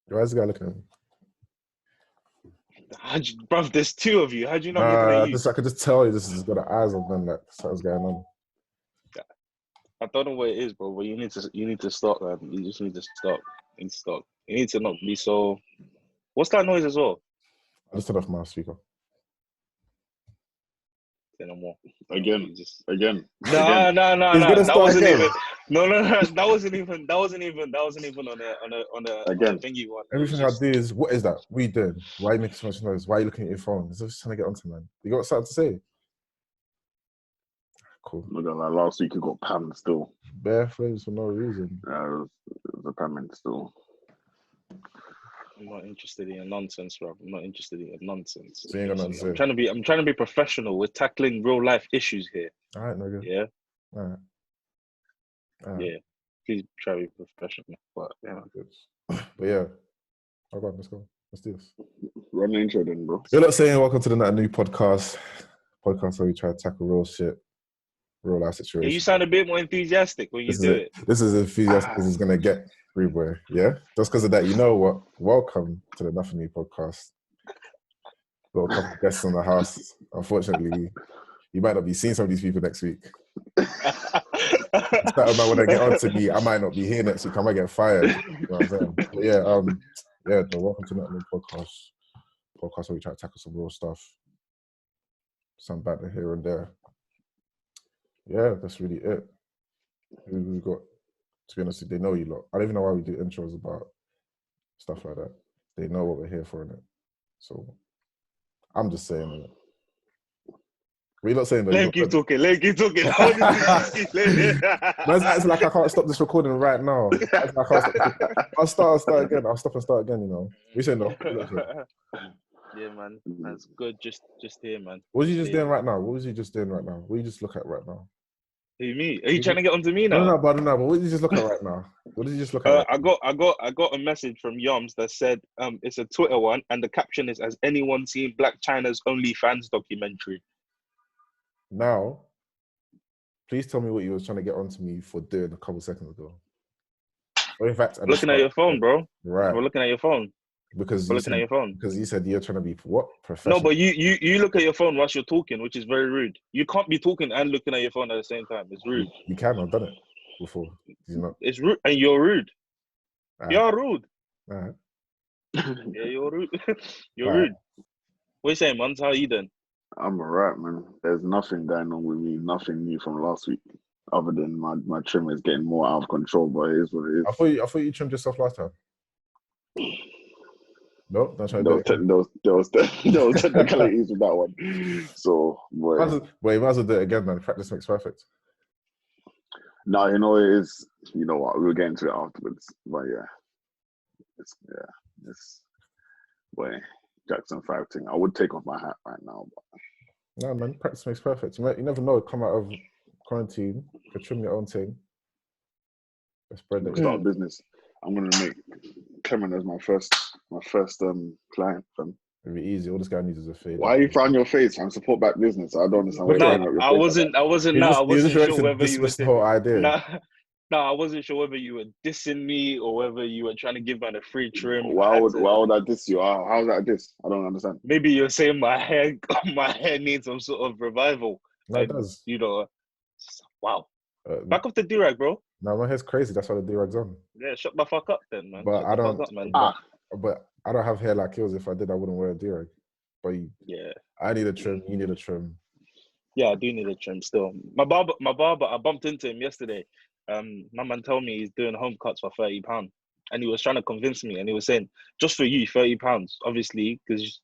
Why is the guy looking at me? Bruv, there's two of you. How do you know I'm looking at you? I could just tell you this has got the eyes on them, like something's going on. I don't know what it is, bro, but you need to stop, man. You just need to stop. You need to stop. You need to not be so... What's that noise as well? I just turned off my speaker. Say no more. Again. No. That wasn't even. No. That wasn't even on a thingy one. Everything I do is, what is that? What are you doing? Why are you making so much noise? Why are you looking at your phone? Is just trying to get onto, man? You got something to say? Cool. Look at that. Last week you got panned still. Bare flames for no reason. Yeah, it was a payment still. I'm not interested in your nonsense, bro. I'm not interested in your nonsense. So you ain't got nothing to say. I'm trying to be professional. We're tackling real life issues here. All right, nigga. Yeah. All right. Yeah. Please try to be professional. But yeah. But yeah. Let's go. Let's do this. Run the intro then, bro. You're not saying welcome to the new podcast where we try to tackle real shit, real life situations. Yeah, you sound a bit more enthusiastic when you do it. This is enthusiastic as it's gonna get, free boy. Yeah, just because of that, you know what? Welcome to the Nothing New podcast. Got a couple of guests in the house. Unfortunately, you might not be seeing some of these people next week. When they get on to me, I might not be here next week. I might get fired. You know what I'm saying? But yeah, welcome to the Nothing New podcast. Podcast where we try to tackle some real stuff. Some banter here and there. Yeah, that's really it. Who we got? To be honest, they know you lot. I don't even know why we do intros about stuff like that. They know what we're here for, innit? So I'm just saying it. We're not saying that. Let him keep talking. Man's acting like I can't stop this recording right now. I'll start again. I'll stop and start again, you know. We say no. Yeah, man. That's good. Just here, man. What was you just doing right now? What was you just doing right now? What you just look at right now? Who, me? Are you trying to get onto me now? No, but what did you just look at right now? What did you just look at? I got a message from Yoms that said it's a Twitter one, and the caption is, "Has anyone seen Black China's OnlyFans documentary?" Now, please tell me what you were trying to get onto me for doing a couple seconds ago. Or in fact, looking at your phone, bro. Right. We're looking at your phone. Because we're looking at your phone. Because you said you're trying to be what? Professional. No, but you look at your phone whilst you're talking, which is very rude. You can't be talking and looking at your phone at the same time. It's rude. You can. I've done it before. You know. It's rude, and you're rude. You're rude. All right. Yeah, you're rude. You're rude. What you saying, man? How you doing? I'm alright, man. There's nothing going on with me. Nothing new from last week, other than my trim is getting more out of control. But it is what it is. I thought you trimmed yourself last time. No, that's right. There was technicalities with that one. So, boy, you might as well do it again, man. Practice makes perfect. No, you know it is. You know what? We'll get into it afterwards. But it's boy, Jackson 5 thing. I would take off my hat right now, but no, man. Practice makes perfect. You never know. Come out of quarantine, you trim your own thing. Let's spread it. Start a business. I'm gonna make Clem as my first client. It'll be easy. All this guy needs is a fade. Why are you frowning your face? I'm support back business. I don't understand. I wasn't sure whether you were the whole idea. No, I wasn't sure whether you were dissing me or whether you were trying to give man a free trim. Why would I diss you? How's that diss? I don't understand. Maybe you're saying my hair needs some sort of revival. No, it does. You know, wow. Back off the do-rag, bro. No, my hair's crazy. That's why the do-rag's on. Yeah, shut the fuck up then, man. But But I don't have hair like yours. If I did, I wouldn't wear a do-rag. But I need a trim. You need a trim. Yeah, I do need a trim still. My barber, I bumped into him yesterday. My man told me he's doing home cuts for £30. And he was trying to convince me. And he was saying, just for you, £30. Obviously, because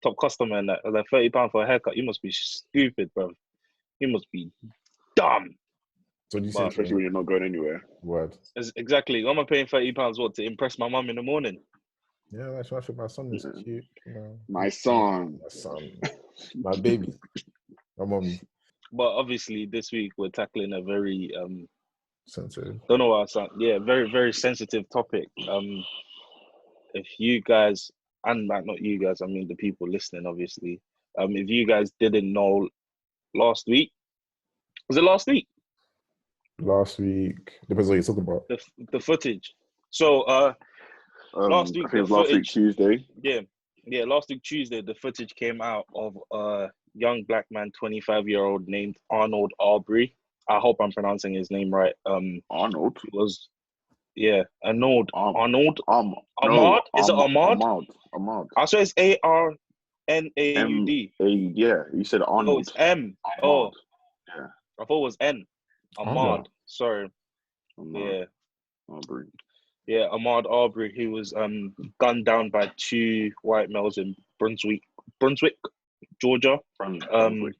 top customer and that. I was like, £30 for a haircut? You must be stupid, bro. You must be dumb. So you say, especially when you're not going anywhere. Word. Exactly. Am I paying £30 what, to impress my mum in the morning? Yeah, that's why I think my son is cute. You know. My son. My baby. My mommy. But obviously this week we're tackling a very sensitive. Don't know what I sound. Yeah, very, very sensitive topic. If you guys, and not you guys, I mean the people listening, obviously. If you guys didn't know, last week, was it last week? Last week, depends what you're talking about. The footage. So last week I think it was the last week footage. Tuesday. Yeah. Last week Tuesday, the footage came out of a young black man, 25-year-old named Ahmad Arbery. I hope I'm pronouncing his name right. Arnold. Was Arnold. Arnold. No, Ahmad? Is it Ahmad? Ahmad. I swear it's Arnaud. Yeah, you said No, Arnold. it's M. Ahmad. Oh, Yeah. I thought it was N. Ahmad. Sorry. Ahmad. Arbery. Yeah, Ahmad Arbery, he was gunned down by two white males in Brunswick, Georgia. Brunswick.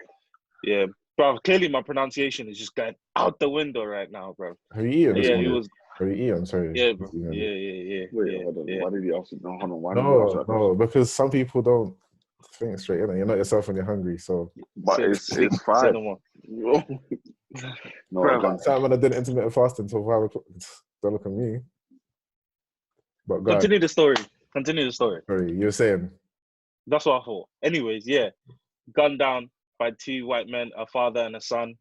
Yeah, bro. Clearly, my pronunciation is just going out the window right now, bro. Have you eaten? Yeah, he was. Have you eaten? Sorry. Yeah, bro. Yeah. Wait, hold on. Why did he ask? No, hold on. Why did he ask that No, question? because some people don't think straight. You're not yourself when you're hungry, so. But it's Say 5. no more. No, Bro. Time when I did intermittent fasting until 5 o'clock. Don't look at me. But God, Continue the story. sorry, you were saying. That's what I thought. Anyways, yeah, gunned down by two white men, a father and a son.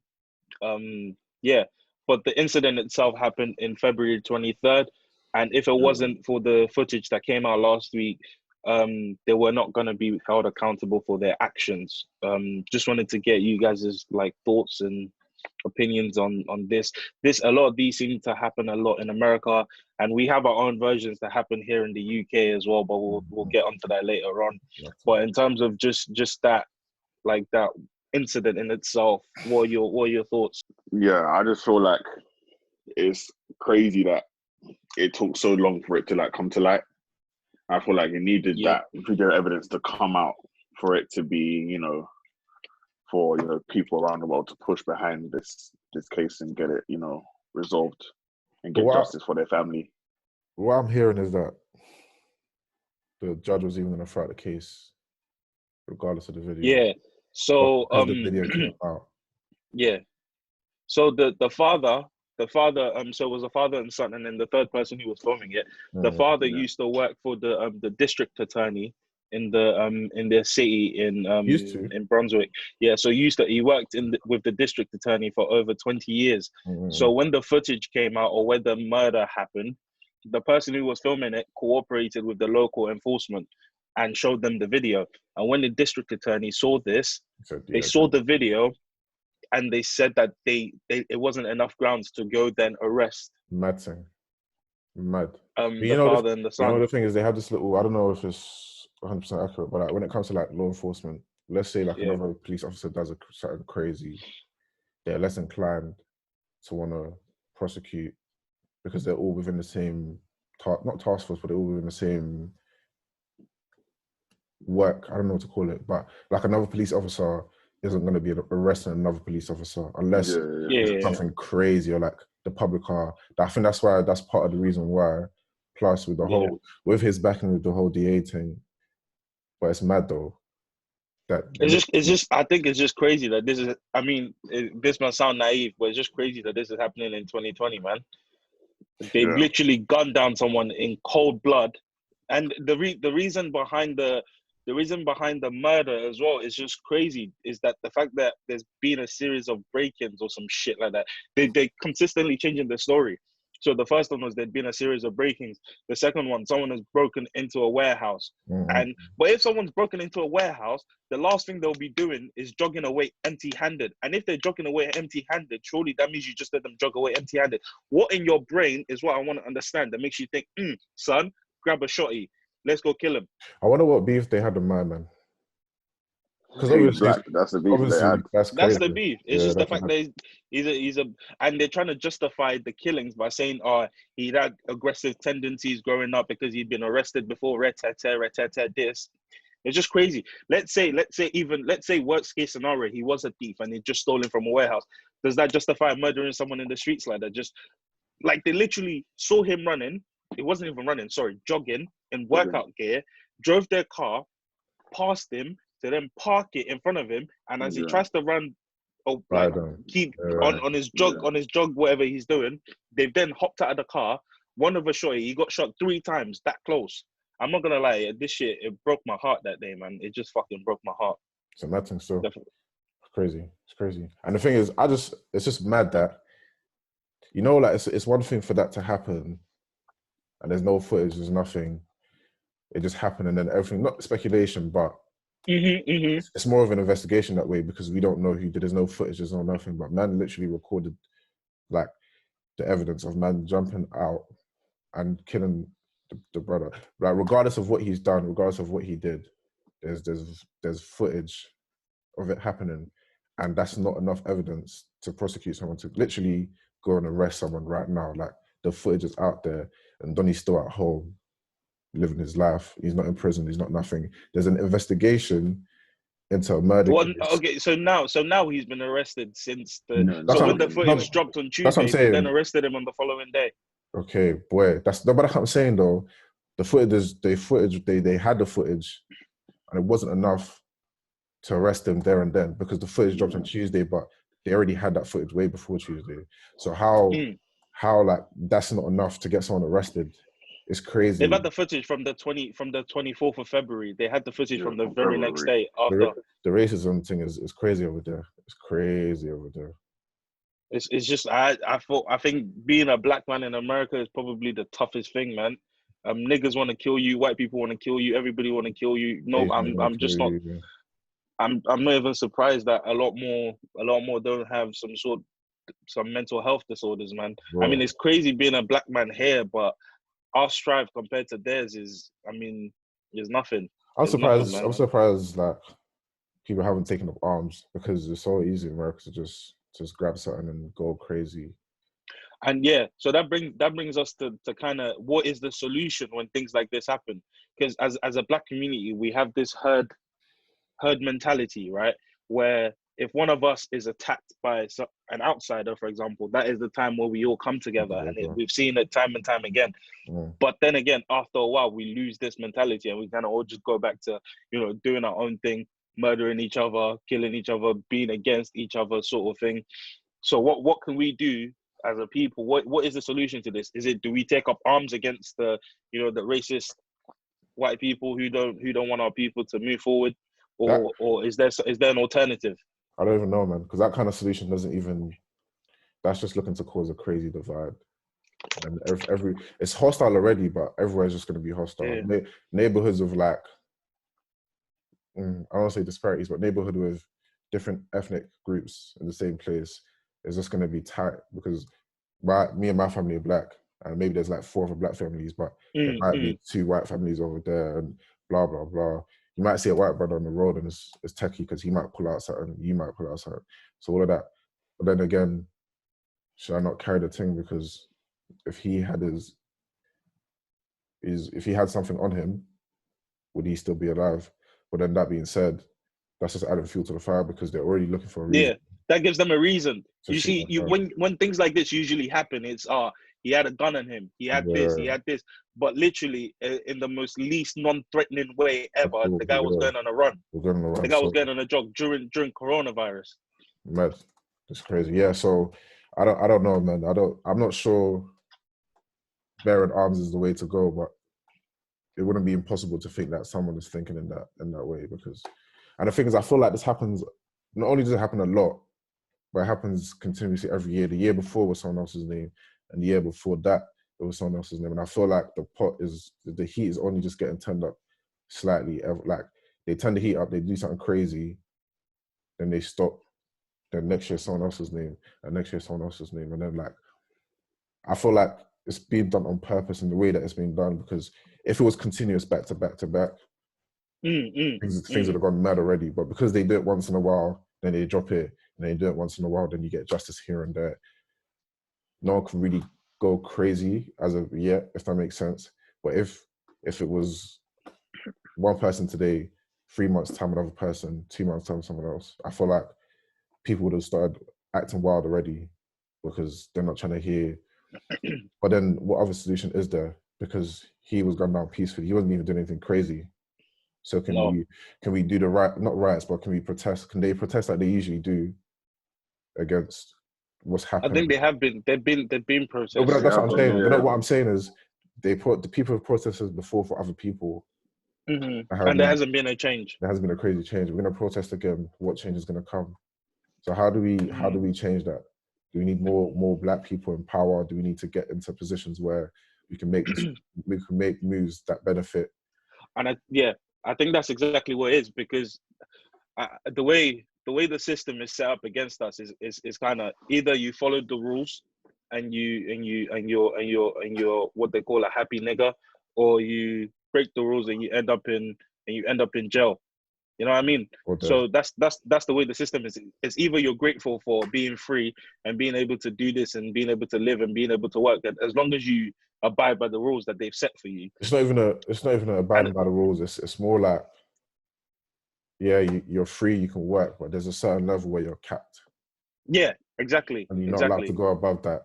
Yeah, but the incident itself happened in February 23rd, and if it wasn't for the footage that came out last week, they were not going to be held accountable for their actions. Just wanted to get you guys' like thoughts and opinions on this. A lot of these seem to happen a lot in America, and we have our own versions that happen here in the UK as well, but we'll get onto that later on. But in terms of just that, like that incident in itself, what are your thoughts? Yeah, I just feel like it's crazy that it took so long for it to like come to light. I feel like it needed that video evidence to come out for it to be, for people around the world to push behind this case and get it, resolved and get justice for their family. What I'm hearing is that the judge was even going to throw out the case, regardless of the video. Yeah. So the video came out. Yeah. So the father, so it was a father and son, and then the third person who was filming it. The father used to work for the district attorney in their city in Brunswick. Yeah, so he worked with the district attorney for over 20 years. So when the footage came out or when the murder happened, the person who was filming it cooperated with the local enforcement and showed them the video. And when the district attorney saw this, they saw the video, and they said that it wasn't enough grounds to go then arrest. Mad thing. Mad. The father and the son. The thing is, they have this little, I don't know if it's 100% accurate, but like when it comes to like law enforcement, let's say like another police officer does something crazy, they're less inclined to want to prosecute because they're all within the same, not task force, but they're all within the same work. I don't know what to call it, but like another police officer isn't going to be arresting another police officer unless it's something crazy or like the public are. I think that's part of the reason why. Plus with the whole, with his backing with the whole DA thing, but it's mad though. That it's just I think it's just crazy that this is. I mean, this might sound naive, but it's just crazy that this is happening in 2020, man. They literally gunned down someone in cold blood, and the reason behind the murder as well is just crazy. Is that the fact that there's been a series of break-ins or some shit like that? They consistently changing the story. So the first one was there'd been a series of break-ins. The second one, someone has broken into a warehouse. But if someone's broken into a warehouse, the last thing they'll be doing is jogging away empty-handed. And if they're jogging away empty-handed, surely that means you just let them jog away empty-handed. What in your brain is what I want to understand that makes you think, son, grab a shotty. Let's go kill him. I wonder what beef they had with man. Because obviously, that's the beef they had. That's the beef. It's just the fact that he's a, and they're trying to justify the killings by saying, he had aggressive tendencies growing up because he'd been arrested before. This. It's just crazy. Let's say worst case scenario, he was a thief and he just stolen from a warehouse. Does that justify murdering someone in the streets like that? Just like they literally saw him running. It wasn't even running. Sorry, jogging in workout gear. Drove their car past him to then park it in front of him, and as he tries to run, on his jog, whatever he's doing, they've then hopped out of the car. One of a shot, he got shot 3 times that close. I'm not gonna lie, this shit, it broke my heart that day, man. It just fucking broke my heart. It's a mad thing still. Definitely. It's crazy. And the thing is, it's just mad that, like it's one thing for that to happen, and there's no footage, there's nothing. it just happened, and then everything. Not speculation, but Mm-hmm. it's more of an investigation that way because we don't know who did. There's no footage, there's no nothing. But man, literally recorded like the evidence of man jumping out and killing the brother. Like regardless of what he's done, regardless of what he did, there's footage of it happening, and that's not enough evidence to prosecute someone to literally go and arrest someone right now. Like the footage is out there, and Donnie's still at home living his life. He's not in prison. He's not nothing. There's an investigation into a murder Well, case. okay, so now he's been arrested since the. No, That's So what when the I'm- footage no, dropped on that's what I'm Tuesday, they then saying. arrested him on the following day. Okay, boy, that's no, but I'm saying though, the footage they had the footage, and it wasn't enough to arrest him there and then because the footage dropped on Tuesday, but they already had that footage way before Tuesday. So how like that's not enough to get someone arrested? It's crazy. They've had the footage from the 24th of February. They had the footage from the very next day after. The racism thing is crazy over there. It's crazy over there. It's just I think being a black man in America is probably the toughest thing, man. Niggas want to kill you, white people want to kill you, everybody want to kill you. No, I'm just not. I'm not even surprised that a lot more don't have some mental health disorders, man. Bro. I mean, it's crazy being a black man here, but our strive compared to theirs is nothing. I'm surprised. Nothing, I'm surprised like people haven't taken up arms because it's so easy in America to just grab something and go crazy. And yeah, so that brings us to kind of what is the solution when things like this happen? Because as a black community, we have this herd mentality, right? Where if one of us is attacked by an outsider, for example, that is the time where we all come together, and we've seen it time and time again. But then again, after a while, we lose this mentality, and we kind of all just go back to doing our own thing, murdering each other, killing each other, being against each other, sort of thing. So what can we do as a people? What is the solution to this? Do we take up arms against the the racist white people who don't want our people to move forward? Or is there an alternative? I don't even know, man, because that kind of solution doesn't even. That's just looking to cause a crazy divide, and it's hostile already, but everywhere's just going to be hostile. Yeah. Neighborhoods of like, I don't want to say disparities, but neighborhood with different ethnic groups in the same place is just going to be tight because me and my family are black, and maybe there's like 4 other black families, but there might be 2 white families over there, and blah blah blah. You might see a white brother on the road and it's techie because he might pull out something, you might pull out something. So all of that. But then again, should I not carry the thing? Because if he had if he had something on him, would he still be alive? But then that being said, that's just adding fuel to the fire because they're already looking for a reason. Yeah, that gives them a reason. You see, when things like this usually happen, it's he had a gun on him, he had this, he had this. But literally, in the most least non-threatening way ever, the guy was going on a run. The guy was going on a jog during coronavirus. Mad, it's crazy. Yeah, so I don't know, man. I'm not sure bearing arms is the way to go, but it wouldn't be impossible to think that someone is thinking in that way because. And the thing is, I feel like this happens. Not only does it happen a lot, but it happens continuously every year. The year before was someone else's name, and the year before that it was someone else's name. And I feel like the heat is only just getting turned up slightly. Like they turn the heat up, they do something crazy, then they stop. Then next year someone else's name, and next year someone else's name, and then like I feel like it's being done on purpose in the way that it's being done because if it was continuous back to back to back. Things would have gone mad already, but because they do it once in a while, then they drop it, and they do it once in a while, then you get justice here and there. No one can really go crazy as of yet, if that makes sense. But if it was one person today, 3 months time another person, 2 months time someone else, I feel like people would have started acting wild already because they're not trying to hear. But then what other solution is there? Because he was gunned down peacefully. He wasn't even doing anything crazy. So can we do the not riots, but can we protest? Can they protest like they usually do against what's happening? I think they have been. They've been protesting. No, but that's what I'm saying. Yeah. But what I'm saying is the people have protested before for other people. And there hasn't been a change. There hasn't been a crazy change. We're gonna protest again. What change is gonna come? So how do we change that? Do we need more black people in power? Do we need to get into positions where we can make moves that benefit? And I think that's exactly what it is, because the way the system is set up against us is kind of either you follow the rules and you're what they call a happy nigger, or you break the rules and you end up in jail. You know what I mean? So that's the way the system is. It's either you're grateful for being free and being able to do this and being able to live and being able to work, that as long as you abide by the rules that they've set for you. It's not even abiding by the rules. It's more like, yeah, you're free, you can work, but there's a certain level where you're capped. Yeah, exactly. And you're not allowed to go above that,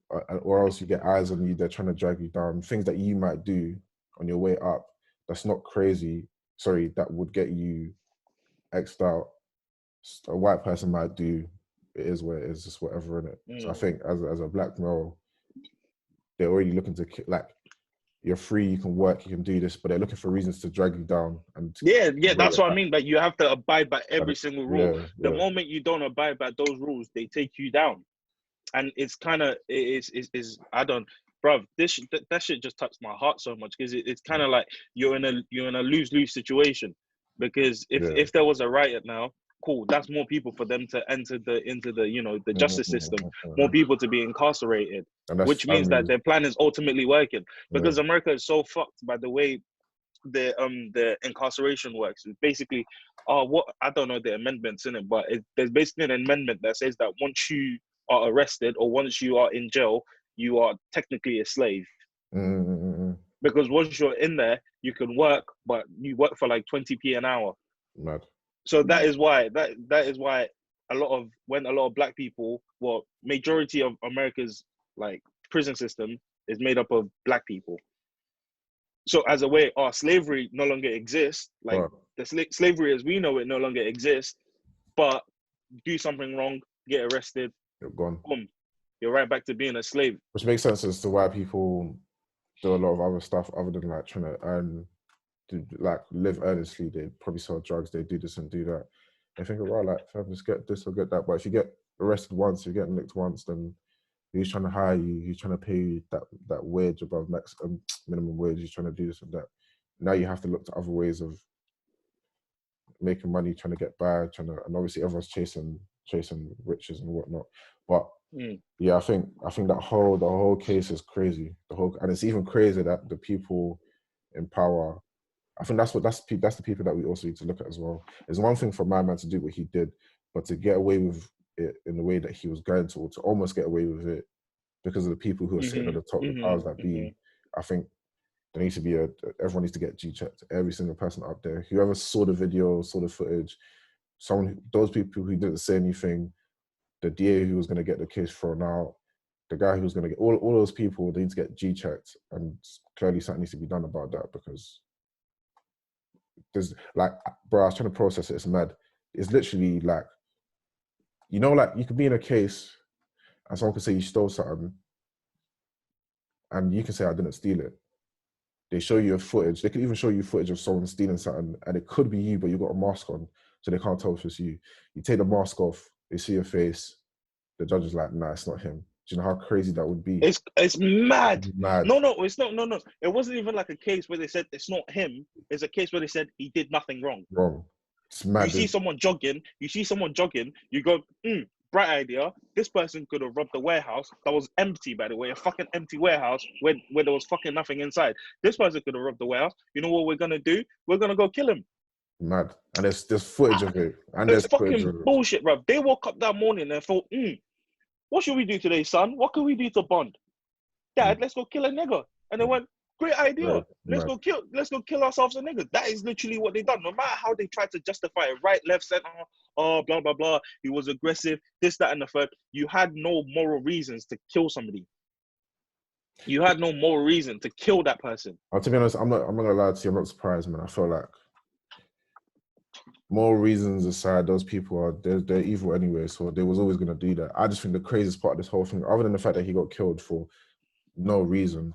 or else you get eyes on you. They're trying to drag you down. Things that you might do on your way up, that's not crazy. Sorry, that would get you X'd out. A white person might do. It is what it is. Just whatever in it. So I think as a black male, they're already looking to like, you're free, you can work, you can do this, but they're looking for reasons to drag you down. And that's what I mean. Like, you have to abide by every single rule. Yeah, the moment you don't abide by those rules, they take you down. And it's kind of I don't, bruv, that shit just touched my heart so much, because it's kind of like you're in a lose-lose situation, because if there was a riot now, cool, that's more people for them to enter into the justice system, more people to be incarcerated, which means that their plan is ultimately working, because America is so fucked by the way the incarceration works. It's basically what I don't know the amendments in it, but there's basically an amendment that says that once you are arrested or once you are in jail, you are technically a slave. Because once you're in there, you can work, but you work for like 20p an hour. Mad. So that is why a lot of black people, well, majority of America's like prison system is made up of black people. So as a way, slavery no longer exists. Like the slavery as we know it no longer exists. But do something wrong, get arrested, you're gone. Boom, you're right back to being a slave. Which makes sense as to why people do a lot of other stuff other than like trying to earn, like live earnestly. They probably sell drugs, they do this and do that. They think, well, like, fam, just get this or get that. But if you get arrested once, you get nicked once, then he's trying to hire you, he's trying to pay you that wage above minimum wage, he's trying to do this and that. Now you have to look to other ways of making money, trying to get by, and obviously everyone's chasing riches and whatnot. But yeah, I think that the whole case is crazy. And it's even crazier that the people in power, I think that's the people that we also need to look at as well. It's one thing for my man to do what he did, but to get away with it in the way that he was going to almost get away with it because of the people who are sitting at the top, the powers that be. I think there needs to be everyone needs to get G-checked. Every single person up there, whoever saw the video, saw the footage, those people who didn't say anything, the DA who was going to get the case thrown out, the guy who was going to get all those people, they need to get G-checked, and clearly something needs to be done about that, because there's like, bro, I was trying to process it. It's mad. It's literally like, like you could be in a case and someone could say you stole something and you can say I didn't steal it. They show you a footage. They could even show you footage of someone stealing something and it could be you, but you've got a mask on, so they can't tell if it's you. You take the mask off, they see your face, the judge is like, nah, it's not him. Do you know how crazy that would be? It's mad. It's mad. No, it's not. No. It wasn't even like a case where they said it's not him. It's a case where they said he did nothing wrong. It's mad. You see someone jogging, you go, bright idea. This person could have robbed the warehouse that was empty, by the way, a fucking empty warehouse where there was fucking nothing inside. This person could have robbed the warehouse. You know what we're gonna do? We're gonna go kill him. Mad. And there's footage of it. And there's fucking bullshit, bro. They woke up that morning and thought, what should we do today, son? What can we do to bond? Dad, let's go kill a nigger. And they went, great idea. Let's go kill ourselves a nigger. That is literally what they done. No matter how they tried to justify it, right, left, center, blah, blah, blah. He was aggressive, this, that, and the third. You had no moral reasons to kill somebody. You had no moral reason to kill that person. To be honest, I'm not gonna lie to you, I'm not surprised, man. I feel like more reasons aside, those people they're evil anyway, so they was always gonna do that. I just think the craziest part of this whole thing, other than the fact that he got killed for no reason,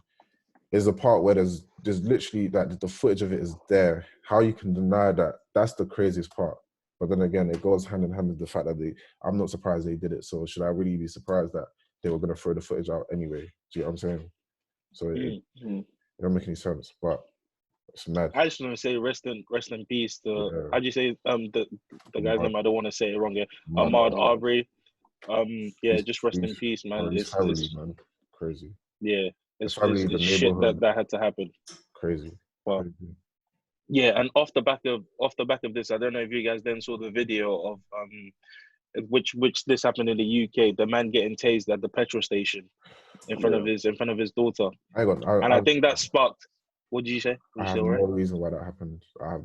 is the part where there's literally that the footage of it is there. How you can deny that? That's the craziest part. But then again, it goes hand in hand with the fact that I'm not surprised they did it. So should I really be surprised that they were gonna throw the footage out anyway? Do you know what I'm saying? So it don't make any sense. But It's mad. I just want to say rest in peace to how do you say the guy's name? I don't want to say it wrong here. Ahmad Arbery. Just rest in peace, man. His family, man. Crazy. Yeah, His family, the shit neighborhood. that had to happen. Crazy. Well, Crazy. yeah, and off the back of this, I don't know if you guys then saw the video of which this happened in the UK. The man getting tased at the petrol station in front of his daughter. I think that sparked. What did you say? I have no reason why that happened. I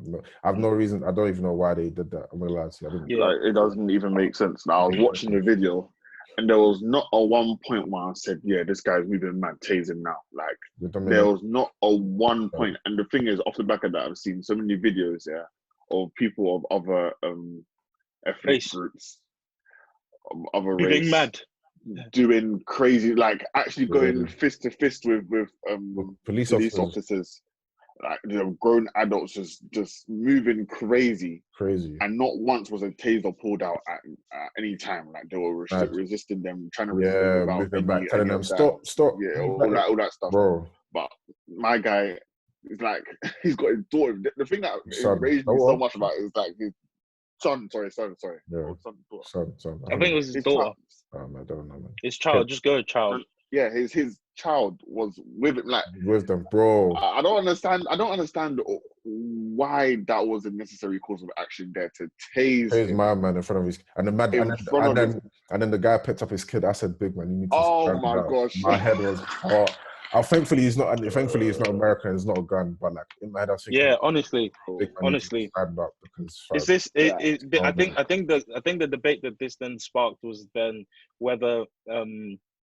have no reason. I don't even know why they did that. I'm gonna lie to you. I didn't. Like, it doesn't even make sense. Now, I was watching the video, and there was not a one point where I said, "Yeah, this guy's moving mad, tasing now." Like, there was not a one point. And the thing is, off the back of that, I've seen so many videos of people of other ethnic groups, other race, mad, doing crazy, like actually going fist to fist with police officers. Like, grown adults just moving crazy, and not once was a taser pulled out at any time. Like, they were resisting them, trying to resist them without moving back, telling them stop, yeah, all that stuff, bro. But my guy is like, he's got his daughter. The thing that enraged me so much about it is like his son. Sorry. Yeah. Son. I think it was his daughter. I don't know, man. His child, just go child. Yeah, his child was with it, like with them, bro. I don't understand why that was a necessary course of action there to tase my man in front of his and then the guy picked up his kid. I said, "Big man, you need to." Oh my gosh, my head was hot. Thankfully, it's not. Thankfully, it's not American. It's not a gun. But like in my head, I was thinking, honestly, stand up because is this? I think the debate that this then sparked was then whether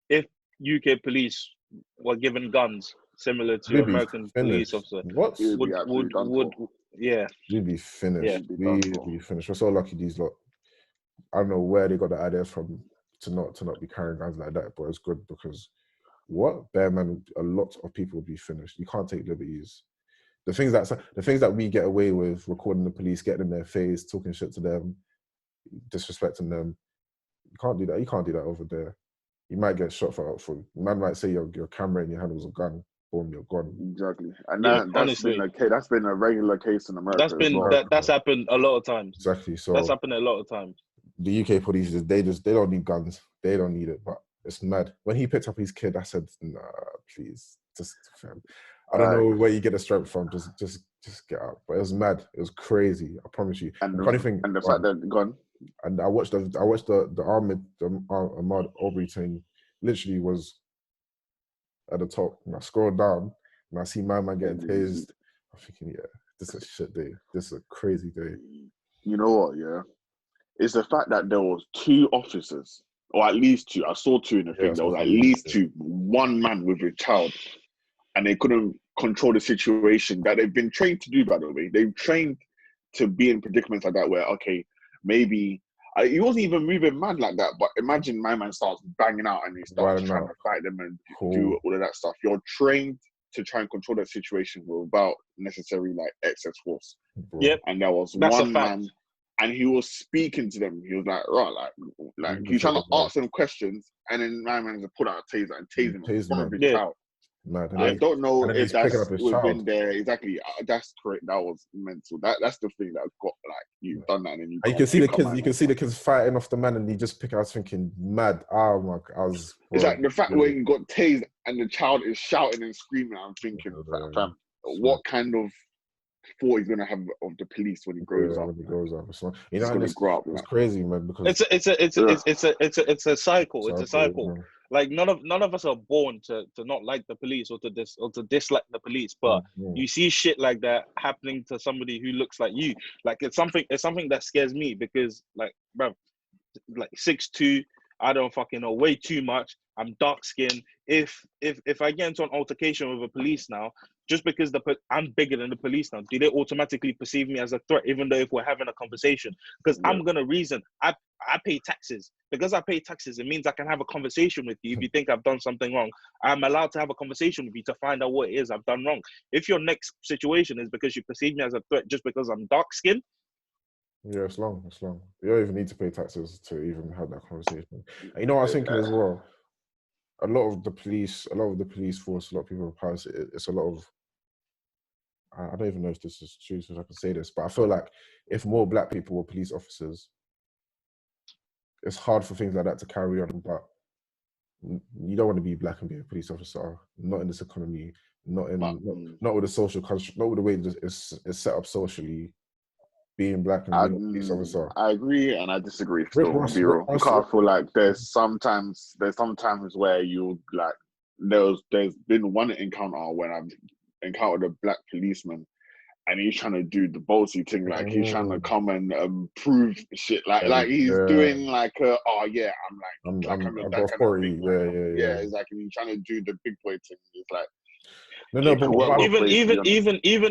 if UK police were given guns similar to American police officers, what would we'd be finished. We'd be finished. We're so lucky these lot. I don't know where they got the idea from to not be carrying guns like that, but it's good because bare man, a lot of people would be finished. You can't take liberties. The things that we get away with, recording the police, getting in their face, talking shit to them, disrespecting them. You can't do that. You can't do that over there. You might get shot for man might say your camera in your hand was a gun. Boom, you're gone. Exactly, and that's been a regular case in America. That's happened a lot of times. Exactly, so that's happened a lot of times. The UK police they don't need guns. They don't need it, but it's mad. When he picked up his kid, I said, "Nah, please, just fam. I don't know where you get the strength from. Just get out." But it was mad. It was crazy. I promise you. And the fact that gone. And I watched the Ahmad Arbery thing. Literally was at the top. And I scrolled down and I see my man getting tased. I'm thinking, yeah, this is a shit day. This is a crazy day. You know what? Yeah, it's the fact that there was 2 officers, or at least 2. I saw 2 in the thing. There was at least 2. One man with a child, and they couldn't control the situation that they've been trained to do. By the way, they've trained to be in predicaments like that, where maybe he wasn't even moving mad like that. But imagine my man starts banging out and he starts trying to fight them and do all of that stuff. You're trained to try and control that situation without necessary like excess force. Yep. And there was one man, and he was speaking to them. He was like, right, like he's trying to ask them questions, and then my man just put out a taser and tased him in front of his child. Mad. I don't know if that's within there. Exactly, that's correct. That was mental. That's the thing that got like you've done that, and then you can see the kids. You can see the kids fighting off the man, and he just pick. I was thinking, mad. Oh my! It's like the fact when he got tased and the child is shouting and screaming. I'm thinking, fam, what kind of thought he's gonna have of the police when he grows up? When he grows up, so, you know, it's crazy, man. Because it's a cycle. It's a cycle. Man. Like none of us are born to not like the police or to dislike the police, but you see shit like that happening to somebody who looks like you. Like it's something that scares me because like, bruv, like 6'2", I don't fucking know way too much. I'm dark skinned. If I get into an altercation with a police now, just because I'm bigger than the police now, do they automatically perceive me as a threat, even though if we're having a conversation? Because I'm gonna reason. I pay taxes. Because I pay taxes, it means I can have a conversation with you. If you think I've done something wrong, I'm allowed to have a conversation with you to find out what it is I've done wrong. If your next situation is because you perceive me as a threat just because I'm dark skinned, yeah, it's long. You don't even need to pay taxes to even have that conversation. And you know what I was thinking as well? A lot of the police force, a lot of people in Paris, it's a lot of, I don't even know if this is true, so I can say this, but I feel like if more black people were police officers, it's hard for things like that to carry on. But you don't want to be black and be a police officer, not in this economy, not with the social construct, not with the way it's set up socially. Being black and being a police officer. I agree and I disagree still, I'll be real. Because I feel like there's sometimes where you like there's been one encounter when I've encountered a black policeman and he's trying to do the ballsy thing, like he's trying to come and prove shit, like he's doing like I'm got authority. It's like he's trying to do the big boy thing. It's like even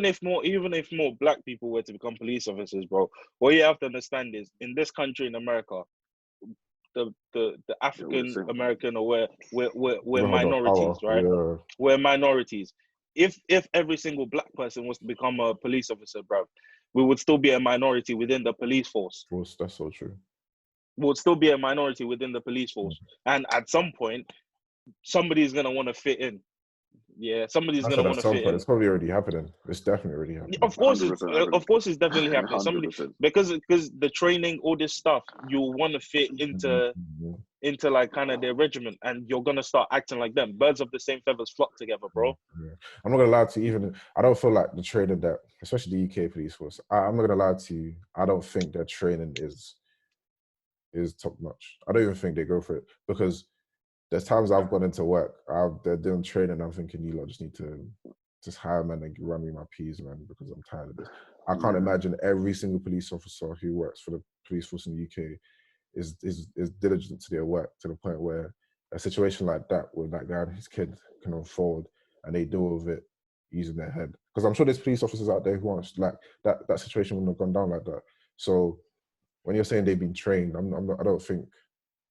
if more black people were to become police officers, bro, what you have to understand is in this country in America, the African American or we're minorities, right? Yeah. We're minorities. If every single black person was to become a police officer, bro, we would still be a minority within the police force. Of course, that's so true. We would still be a minority within the police force, and at some point, somebody's gonna want to fit in. Yeah, somebody's gonna want to fit in. It's probably already happening. It's definitely already happening. Of course, it's definitely happening. Somebody, because the training, all this stuff, you'll want to fit into like kind of their regiment, and you're gonna start acting like them. Birds of the same feathers flock together, bro. Yeah. I'm not gonna lie to you. I don't feel like the training that, especially the UK police force. I'm not gonna lie to you. I don't think their training is top notch. I don't even think they go for it because. There's times I've gone into work, they're doing training, I'm thinking, you lot just need to just hire man and run me my peas, man, because I'm tired of this. I can't imagine every single police officer who works for the police force in the UK is diligent to their work to the point where a situation like that, where that guy and his kid can unfold and they deal with it using their head. Because I'm sure there's police officers out there who aren't, like, that situation wouldn't have gone down like that. So when you're saying they've been trained, I don't think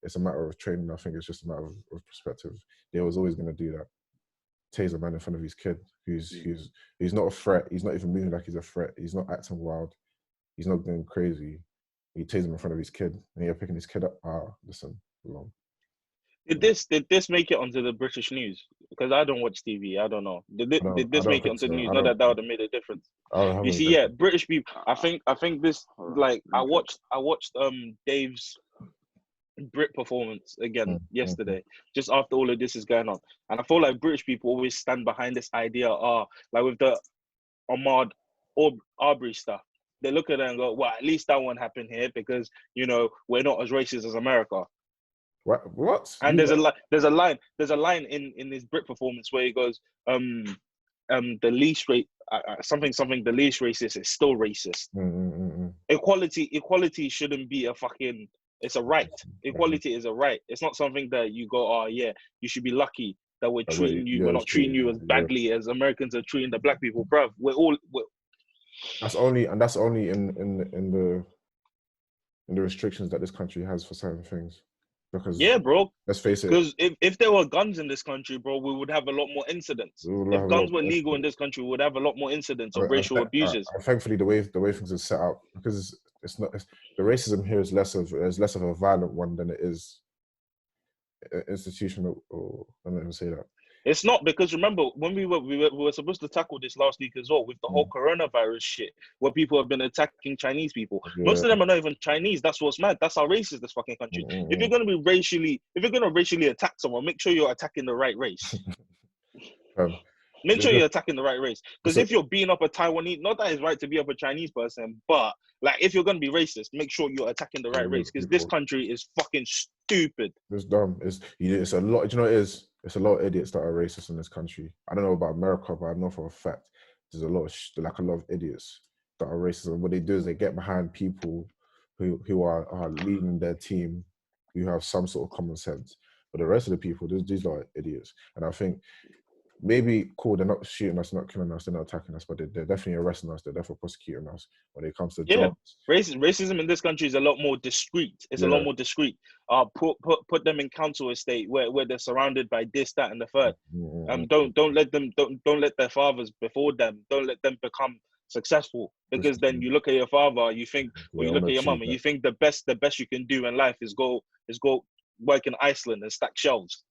it's a matter of training. I think it's just a matter of perspective. They was always going to do that. Tase a man in front of his kid who's not a threat. He's not even moving like he's a threat. He's not acting wild. He's not going crazy. He tased him in front of his kid, and you're picking his kid up. Listen, long. Did this make it onto the British news? Because I don't watch TV. I don't know. Did this make it onto the news? Not that would have made a difference. You see, yeah, British people. I think this, like, I watched Dave's Brit performance again yesterday, just after all of this is going on, and I feel like British people always stand behind this idea, like with the Ahmad Arbery stuff, they look at it and go, well, at least that one happened here because, you know, we're not as racist as America. What? And there's a line in his Brit performance where he goes, the least the least racist is still racist. Equality shouldn't be a fucking. It's a right. Equality is a right. It's not something that you go, oh yeah, you should be lucky that we're treating you. We're not treating you as badly as Americans are treating the black people, bruv. That's only in the restrictions that this country has for certain things. Because yeah, bro. Let's face it. Because if there were guns in this country, bro, we would have a lot more incidents. If guns were legal in this country, we would have a lot more incidents of racial abuses. Thankfully, the way things are set up, because the racism here is less of a violent one than it is institutional. Or I don't even say that. It's not, because remember when we were supposed to tackle this last week as well with the whole coronavirus shit, where people have been attacking Chinese people. Yeah. Most of them are not even Chinese. That's what's mad. That's how racist this fucking country. If you're gonna racially attack someone, make sure you're attacking the right race. Make sure you're attacking the right race. Because if you're beating up a Taiwanese, not that it's right to beat up a Chinese person, but like if you're gonna be racist, make sure you're attacking the right race. Because this country is fucking stupid. It's dumb. It's a lot. Do you know what it is? It's a lot of idiots that are racist in this country. I don't know about America, but I know for a fact there's a lot of idiots that are racist. And what they do is they get behind people who are leading their team, who have some sort of common sense. But the rest of the people, these are idiots. And I think maybe cool, they're not shooting us, not killing us, they're not attacking us, but they're definitely arresting us, they're definitely prosecuting us when it comes to jobs. Racism in this country is a lot more discreet. It's a lot more discreet. Put them in council estate where they're surrounded by this, that, and the third. Don't let their fathers before them. Don't let them become successful, because then you look at your father, you think, or you look at your mum, and you think the best you can do in life is go work in Iceland and stack shelves.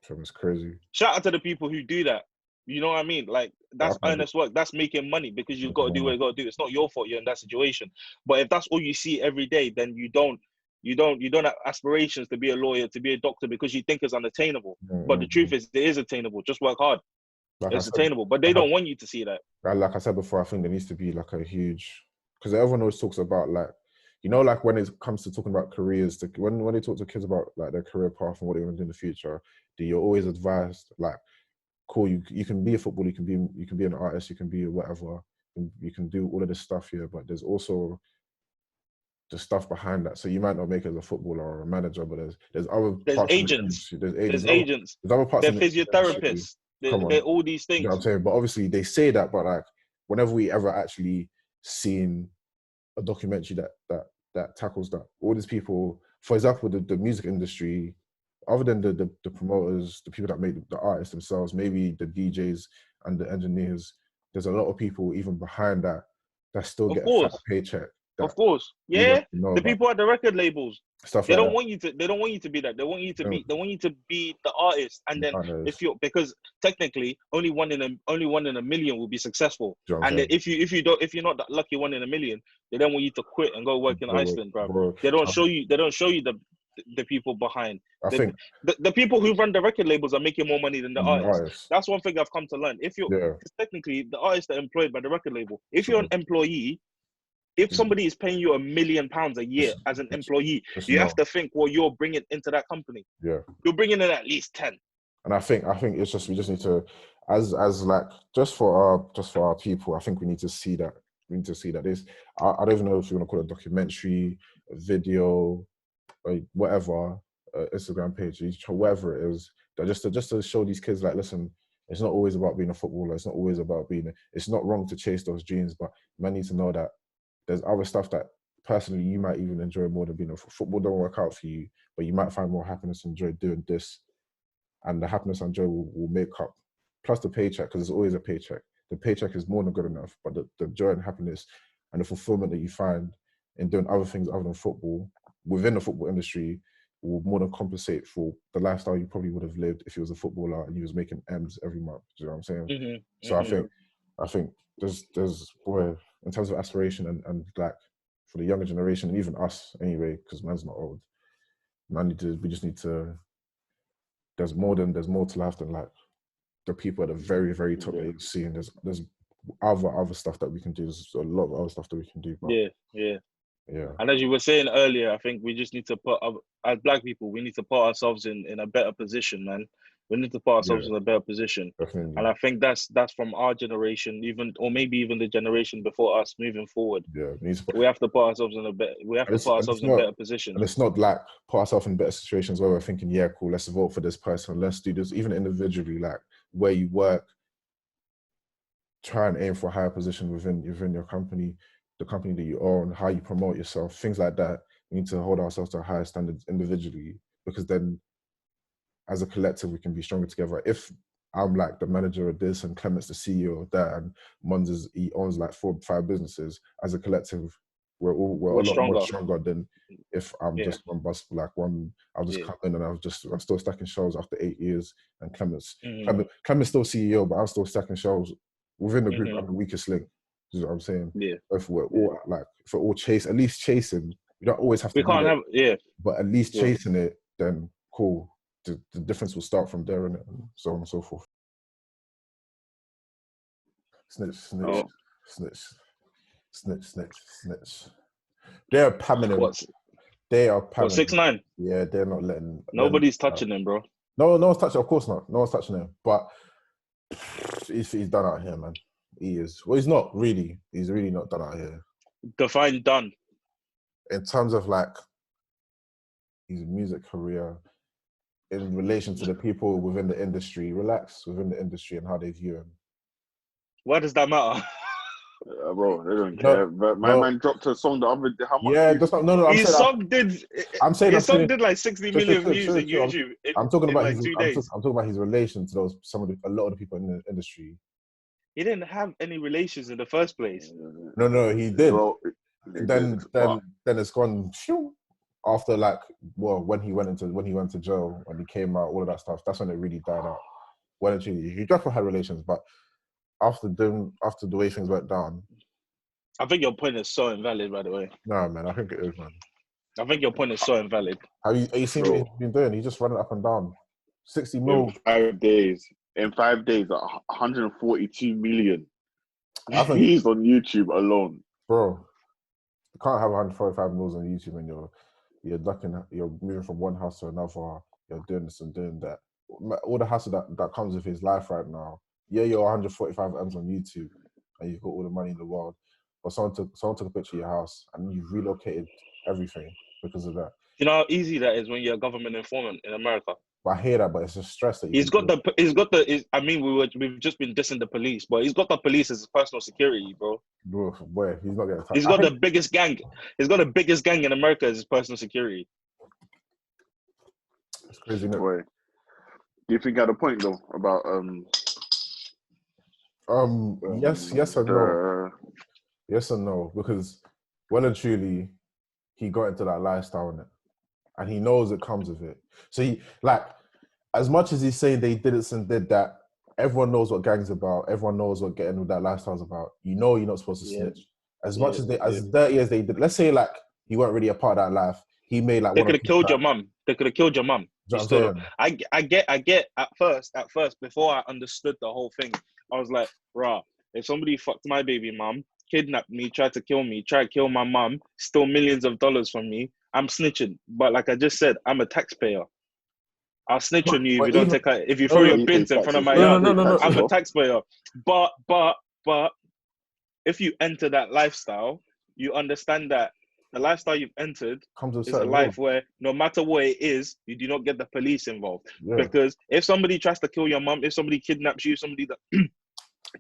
It's crazy. Shout out to the people who do that. You know what I mean? Like, But I that's can't earnest work. That's making money because you've do got to do what you got to do. It's not your fault you're in that situation. But if that's all you see every day, then you don't have aspirations to be a lawyer, to be a doctor, because you think it's unattainable. But the truth is, it is attainable. Just work hard. like I It's said, attainable. But they don't want you to see that. like I said before, I think there needs to be like a huge, because everyone always talks about like, you know, like when it comes to talking about careers, when they talk to kids about like their career path and what they want to do in the future, you're always advised like, cool, you can be a footballer, you can be an artist, you can be whatever, and you can do all of this stuff here, but there's also the stuff behind that. So you might not make it as a footballer or a manager, but there's other There's parts of the agents. industry. There's There's other, agents. there's other parts They're of the industry. physiotherapists. Come on, They're all these you know what I'm things. saying? But obviously they say that, but like whenever we ever actually seen a documentary that tackles that, all these people, for example, the music industry, other than the promoters, the people that make the artists themselves, maybe the DJs and the engineers, there's a lot of people even behind that still Of get a fat course. paycheck that Of course. we don't Yeah. know The about. people at the record labels. Stuff They like don't that. want you to. They don't want you to be that. They want you to Yeah. be. They want you to be the artist. And then because technically only one in a million will be successful. Do you know what I'm And saying? if you're not that lucky 1 in a million, they don't want you to quit and go work in Iceland, bro. Bro, They don't show you the people behind. I think The people who run the record labels are making more money than the artists. artists. That's one thing I've come to learn. If you're because technically the artists are employed by the record label. If you're an employee, if somebody is paying you £1 million a year as an employee, you have to think what you're bringing into that company. Yeah, you're bringing in at least 10. And I think it's just, we just need to, as like just for our people, I think we need to see that. We need to see that this. I don't even know if you want to call it a documentary, a video, or whatever, Instagram page, whatever it is. That just to show these kids, like, listen, it's not always about being a footballer. It's not always about being. It's not wrong to chase those dreams, but man need to know that there's other stuff that personally you might even enjoy more than being a football. Don't work out for you, but you might find more happiness and joy doing this, and the happiness and joy will make up. Plus the paycheck, because there's always a paycheck. The paycheck is more than good enough, but the joy and happiness and the fulfillment that you find in doing other things other than football within the football industry will more than compensate for the lifestyle you probably would have lived if you was a footballer and you was making M's every month. Do you know what I'm saying? Mm-hmm. So I think there's boy, in terms of aspiration and like for the younger generation and even us anyway, because man's not old. We just need to. There's more to life than like the people at the very, very top that you see, and there's other stuff that we can do. There's a lot of other stuff that we can do. But yeah. Yeah. And as you were saying earlier, I think we just need to as black people, we need to put ourselves in a better position, man. We need to put ourselves in a better position. Definitely. And I think that's from our generation, or maybe even the generation before us moving forward. Yeah. We have to put ourselves in a better position. And it's not like put ourselves in better situations where we're thinking, yeah, cool, let's vote for this person, let's do this, even individually, like where you work, try and aim for a higher position within your company, the company that you own, how you promote yourself, things like that. We need to hold ourselves to a higher standard individually, because then as a collective, we can be stronger together. If I'm like the manager of this and Clement's the CEO of that and Mons he owns like 4 or 5 businesses, as a collective, we're a lot more stronger than if I'm just one bus, like one, I'll just come in and I'm still stacking shelves after 8 years, and Clement's still CEO, but I'm still stacking shelves within the group. I'm the weakest link. You know what I'm saying? Yeah. If we're all if we're all at least chasing, you don't always have to. We can't have but at least chasing it, then cool. The difference will start from there, and so on and so forth. Snitch. They're pamming him. They are pamming. 6ix9ine. Yeah, they're not letting. Nobody's touching him, bro. No one's touching. Of course not. No one's touching him. But he's done out here, man. He is. Well, he's not really. He's really not done out here. Define done. In terms of like his music career, in relation to the people within the industry, within the industry and how they view him. Why does that matter? Bro, they don't care. But my man dropped a song the other day. How much? Yeah, that's not. No. His song did like 60 million views on YouTube. I'm talking about like 2 days. I'm talking about his relation to a lot of the people in the industry. He didn't have any relations in the first place. No, he did. Bro, then it's gone. After when he went to jail, when he came out, all of that stuff. That's when it really died out. well and truly, he definitely had relations, but after the way things went down. I think your point is so invalid, by the way. Nah, man, I think it is, man. I think your point is so invalid. Have you seen what he's been doing? He's just running up and down. 60 mil. In 5 days, 142 million I think, views on YouTube alone. bro, you can't have 145 mils on YouTube when you're moving from one house to another, you're doing this and doing that. All the hassle that comes with his life right now. Yeah, you're 145 M's on YouTube and you've got all the money in the world, but someone took a picture of your house and you've relocated everything because of that. You know how easy that is when you're a government informant in America. I hear that, but it's just stress that We've just been dissing the police, but he's got the police as his personal security, bro. Bro, boy, he's not getting touched. He's got the biggest gang. He's got the biggest gang in America as his personal security. It's crazy, isn't it? Boy. Do you think he had a point though about yes and no. Yes and no, because well and truly, he got into that lifestyle in it, and he knows it comes with it. So he, like, as much as he's saying they did it and did that, everyone knows what gang's about. Everyone knows what getting with that lifestyle's about. You know, you're not supposed to snitch. As much as dirty as they did. Let's say like he weren't really a part of that life. He made like they could have killed your mum. They could have killed your mum. I get at first before I understood the whole thing, I was like, rah, if somebody fucked my baby mum, kidnapped me, tried to kill my mum, stole millions of dollars from me, I'm snitching. But like I just said, I'm a taxpayer. I'll snitch on you if you don't take out, if you throw your bins in front of my yard. No. I'm a taxpayer. But if you enter that lifestyle, you understand that the lifestyle you've entered is a life where no matter what it is, you do not get the police involved. Yeah. Because if somebody tries to kill your mum, if somebody kidnaps you,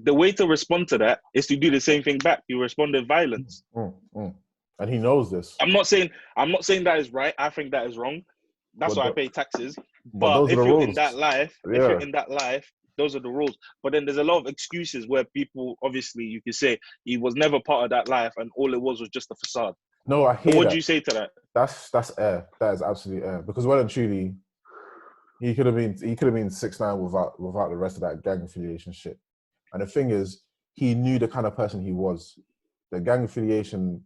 the way to respond to that is to do the same thing back. You respond with violence. And he knows this. I'm not saying that is right. I think that is wrong. That's why I pay taxes. But if you're in that life, those are the rules. But then there's a lot of excuses where people, obviously, you could say he was never part of that life and all it was just a facade. No, I hear that. What do you say to that? That's air. That is absolute air. Because well and truly, he could have been 6ix9ine without the rest of that gang affiliation shit. And the thing is, he knew the kind of person he was. The gang affiliation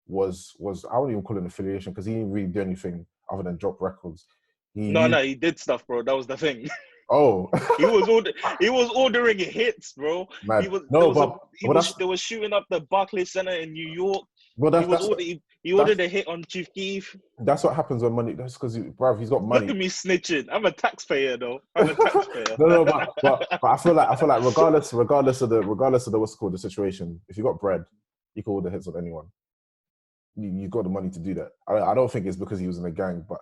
was I wouldn't even call it an affiliation because he didn't really do anything other than drop records. He did stuff, bro. That was the thing. Oh, he was ordering hits, bro. Mad. They were shooting up the Barclays Center in New York. He ordered a hit on Chief Keef. That's what happens when money. That's because he's got money. Look at me snitching. I'm a taxpayer, though. I'm a taxpayer. but I feel like regardless of the what's it called, the situation, if you got bread, you can order hits on anyone. You got the money to do that. I don't think it's because he was in a gang, but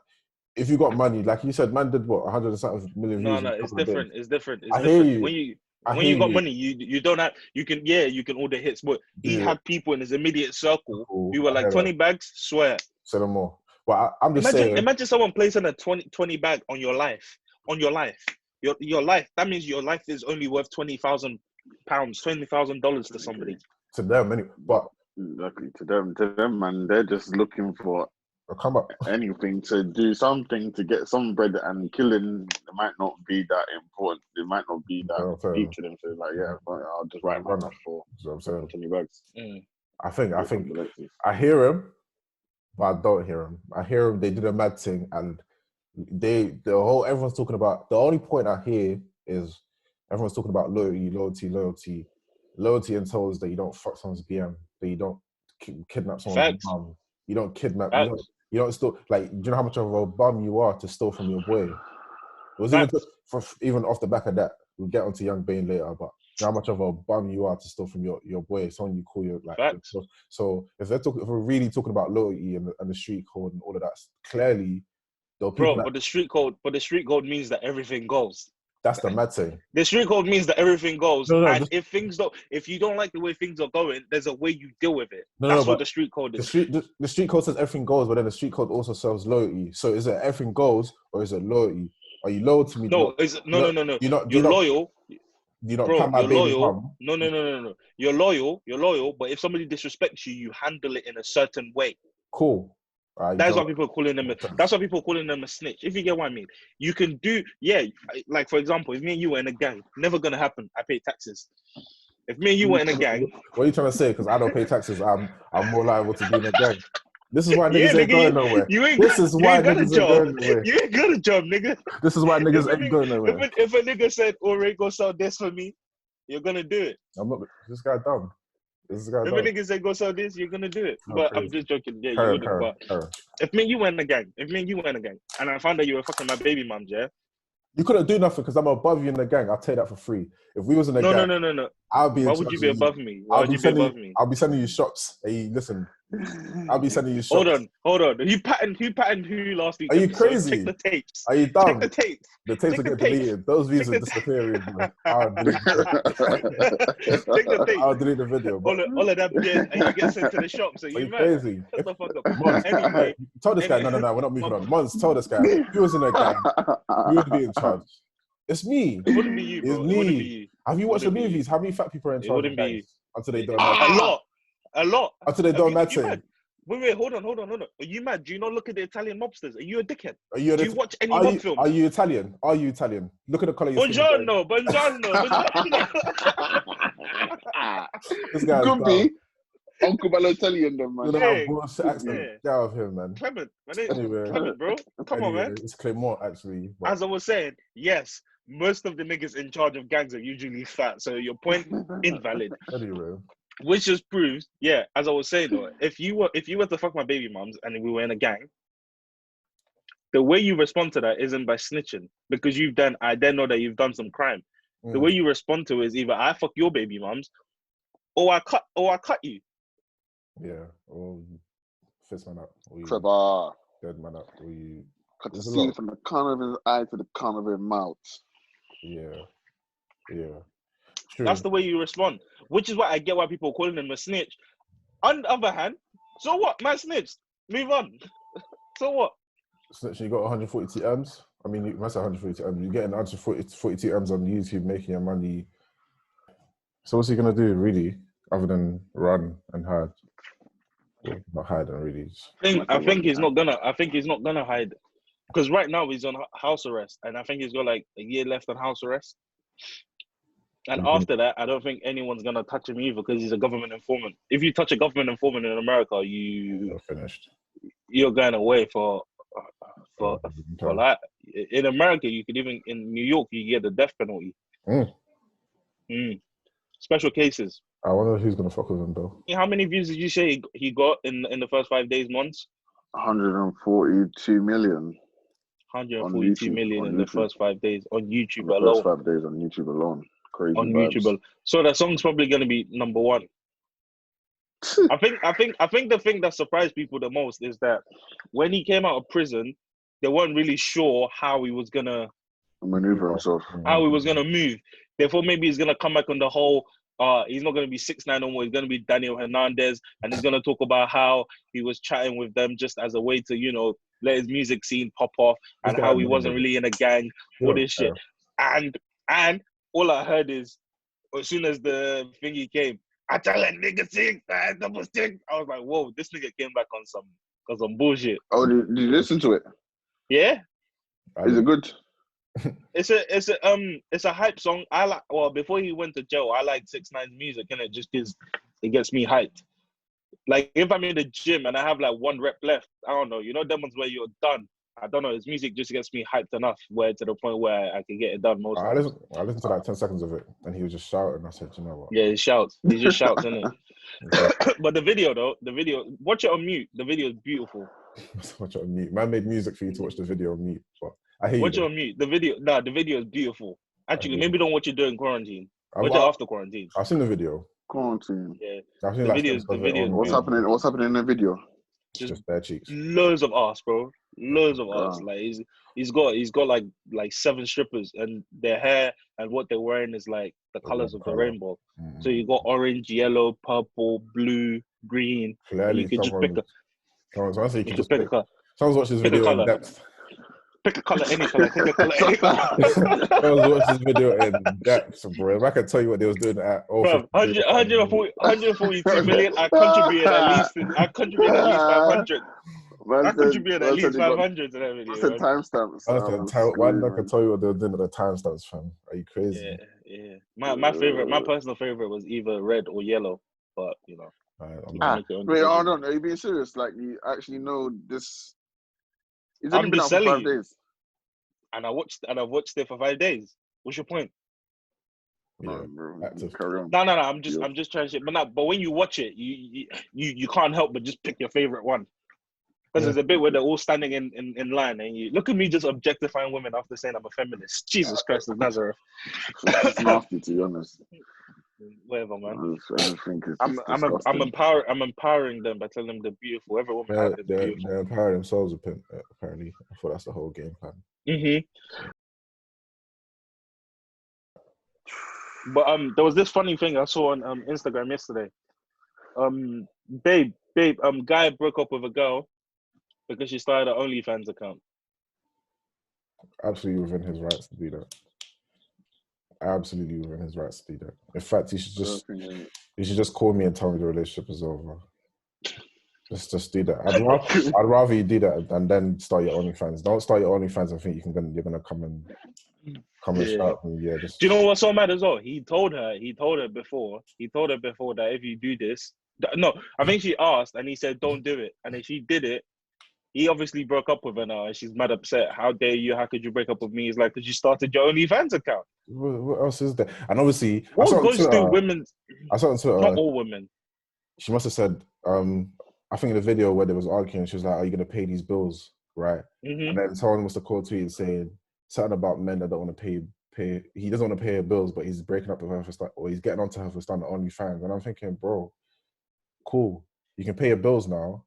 if you got money, like you said, man did what 100 million views. No, it's different. It's different. I hear you. When you got money, you don't have. You can order hits, but he had people in his immediate circle who were like 20 bags. Swear. Say no more. Well, I'm just saying. Imagine someone placing a 20 bag on your life. Your life. That means your life is only worth £20,000, $20,000 to somebody. To them, anyway. But exactly to them, man. They're just looking for anything to do something to get some bread, and killing might not be that important. It might not be that deep to them. So like, I'll just write my off for 20 bucks. I think I hear him, but I don't hear him. I hear him. They did a mad thing, and everyone's talking about. The only point I hear is everyone's talking about loyalty, until is that you don't fuck someone's BM, that you don't kidnap someone's mum. You don't kidnap. You don't steal. Like, do you know how much of a bum you are to steal from your boy? It was even off the back of that. We'll get onto Young Bane later, but you know how much of a bum you are to steal from your boy, someone you call your like. So if we're really talking about loyalty and the street code and all of that, clearly, but the street code means that everything goes. That's the mad thing. The street code means that everything goes. If you don't like the way things are going, there's a way you deal with it. That's what the street code is. The street code says everything goes, but then the street code also serves loyalty. So is it everything goes or is it loyalty? Are you loyal to me? No. You're loyal. You don't come my baby mum. No. You're loyal, but if somebody disrespects you, you handle it in a certain way. Cool. That's why people are calling them. That's why people are calling them a snitch. If you get what I mean, you can do. Yeah, like for example, if me and you were in a gang, never gonna happen. I pay taxes. If me and you were in a gang, what are you trying to say? Because I don't pay taxes, I'm more liable to be in a gang. This is why niggas ain't nigga, going nowhere. This is why niggas ain't going nowhere. You ain't got a job, nigga. This is why niggas ain't going nowhere. If a nigga said, "Alright, go sell this for me," you're gonna do it. I'm not. This guy dumb. This guy If dumb. a nigga said, "Go sell this," you're gonna do it. Oh, but crazy. I'm just joking. Yeah, you wouldn't. But if me and you were in a gang, and I found out you were fucking my baby mums, yeah. You couldn't do nothing because I'm above you in the gang. I'll tell you that for free. If we was in a gang, no. I'll be. Why would you be above me? Why would you be above me? I'll be sending you shots. Hey, listen. I'll be sending you shots. Hold on. Who patterned who last week? Are you crazy? Check the tapes. Are you dumb? Check the tapes. The tapes will get deleted. Those views are disappearing. I'll delete the video. All of that beer, and you get sent to the shop. So you crazy? Shut the fuck up. Mons, anyway, tell this guy. No. We're not moving on. Mons, tell this guy. If he was in a gang, he would be in charge. It's me. It wouldn't be you, bro. It's me. It wouldn't be you. Have you watched the movies? How many fat people are in charge? It wouldn't be you. Until they don't. A lot. Until they don't matter. Wait, hold on. Are you mad? Do you not look at the Italian mobsters? Are you a dickhead? Do you watch any mob films? Are you Italian? Look at the colour of your skin. Buongiorno. This guy could be. Uncle Balotelli them, man. Look at that bullshit accent. Get out of him, man. Clement, bro. Come on, man. It's Clement, actually. But... As I was saying, yes, most of the niggas in charge of gangs are usually fat. So your point, invalid. Anyway. Which just proves, yeah, as I was saying though, if you were to fuck my baby mums and we were in a gang, the way you respond to that isn't by snitching because I then know that you've done some crime. The way you respond to it is either I fuck your baby mums or I cut you. Yeah, or you fist man up, or you Trevor. dead man up, or you cut the seed from the corner of his eye to the corner of his mouth. Yeah. True. That's the way you respond, which is why I get why people are calling him a snitch. On the other hand, so what? Man snitched. Move on. So what? Snitch, you got 142 M's. I mean, you must have 142 M's. You're getting 142 M's on YouTube, making your money. So what's he gonna do, really, other than run and hide? Well, not hide and really. I think he's not gonna hide, because right now he's on house arrest, and I think he's got like a year left on house arrest. And after that, I don't think anyone's gonna touch him either because he's a government informant. If you touch a government informant in America, you're finished. You're going away for like in America. You could even in New York you get the death penalty. Special cases. I wonder who's gonna fuck with him though. How many views did you say he got in the first 5 days, months? 142 million. 142 million in the first 5 days on YouTube alone. First 5 days on YouTube alone. Crazy on vibes. YouTube. So that song's probably gonna be number one. I think the thing that surprised people the most is that when he came out of prison, they weren't really sure how he was gonna maneuver himself. How he was gonna move. They thought maybe he's gonna come back on the whole he's not gonna be 6ix9ine no more, he's gonna be Daniel Hernandez, and he's gonna talk about how he was chatting with them just as a way to, you know, let his music scene pop off, and how he wasn't really in a gang, all this shit. And all I heard is, as soon as the thingy came, I tell that nigga 6ix9ine, double stick. I was like, whoa, this nigga came back on some bullshit. Oh, did you listen to it? Yeah. Is it good? It's a hype song. I like. Well, before he went to jail, I liked 6ix9ine's music, and it just gets me hyped. Like if I'm in the gym and I have like 1 rep left, I don't know. You know, them ones where you're done. I don't know. His music just gets me hyped enough, where to the point where I can get it done most. I listened to like 10 seconds of it, and he was just shouting. I said, you know what? Yeah, he shouts. He just shouts, innit? But the video, watch it on mute. The video is beautiful. Watch it on mute. Man made music for you to watch the video on mute, but I hate watch it on mute. The video is beautiful. Actually, maybe don't watch it during quarantine. Watch it after quarantine. I've seen the video. Quarantine. Yeah. I've seen the video. What's happening in the video? Just bare cheeks. Loads of ass, bro. Loads of ass. Like he's got like 7 strippers, and their hair and what they're wearing is like the colors of the rainbow. So you got orange, yellow, purple, blue, green. Clearly, you can just pick a. Someone's watched this video in depth. Pick a color, any color. Pick a color, any color. Someone's watched this video in depth, bro. If I can tell you what they was doing at 142 million. I contributed at least 500. Man I said, contributed at man said least he got 500 to that video. said Man. timestamps. Why did I tell you what they were doing at the timestamps, fam? Are you crazy? Yeah. My personal favorite was either red or yellow, but you know, I'm you not. can make your own Wait, decision. hold on. Are you being serious? Like, you actually know this? It's only I'm been just out for telling 5 you. days. And I watched it for 5 days. What's your point? Yeah, Bro, active. carry on. No. I'm just trying to shit. But when you watch it, you can't help but just pick your favorite one. Because there's a bit where they're all standing in line, and you look at me just objectifying women after saying I'm a feminist. Jesus Christ of Nazareth. It's nasty, to be honest. Whatever, man. I just think it's just I'm disgusting. empowering them by telling them they're beautiful. Every woman out there is beautiful. They're empowering themselves, apparently. I thought that's the whole game plan. But there was this funny thing I saw on Instagram yesterday. Babe, guy broke up with a girl because she started an OnlyFans account. Absolutely within his rights to do that. Absolutely within his rights to do that. In fact, he should just call me and tell me the relationship is over. Just do that. I'd rather you do that and then start your OnlyFans. Don't start your OnlyFans and think you're gonna come and shout me. Yeah, just. Do you know what's so mad as well? He told her before that if you do this, no, I think she asked and he said don't do it, and then she did it. He obviously broke up with her now, and she's mad upset. How dare you? How could you break up with me? It's like, because you started your OnlyFans account. What else is there? And obviously, what goes through women's? I saw on Twitter. Not all women. She must have said, I think in the video where they was arguing, she was like, "Are you gonna pay these bills, right?" And then someone must have called tweet saying something about men that don't want to pay. He doesn't want to pay her bills, but he's breaking up with her or he's getting onto her for starting OnlyFans. And I'm thinking, bro, cool, you can pay your bills now,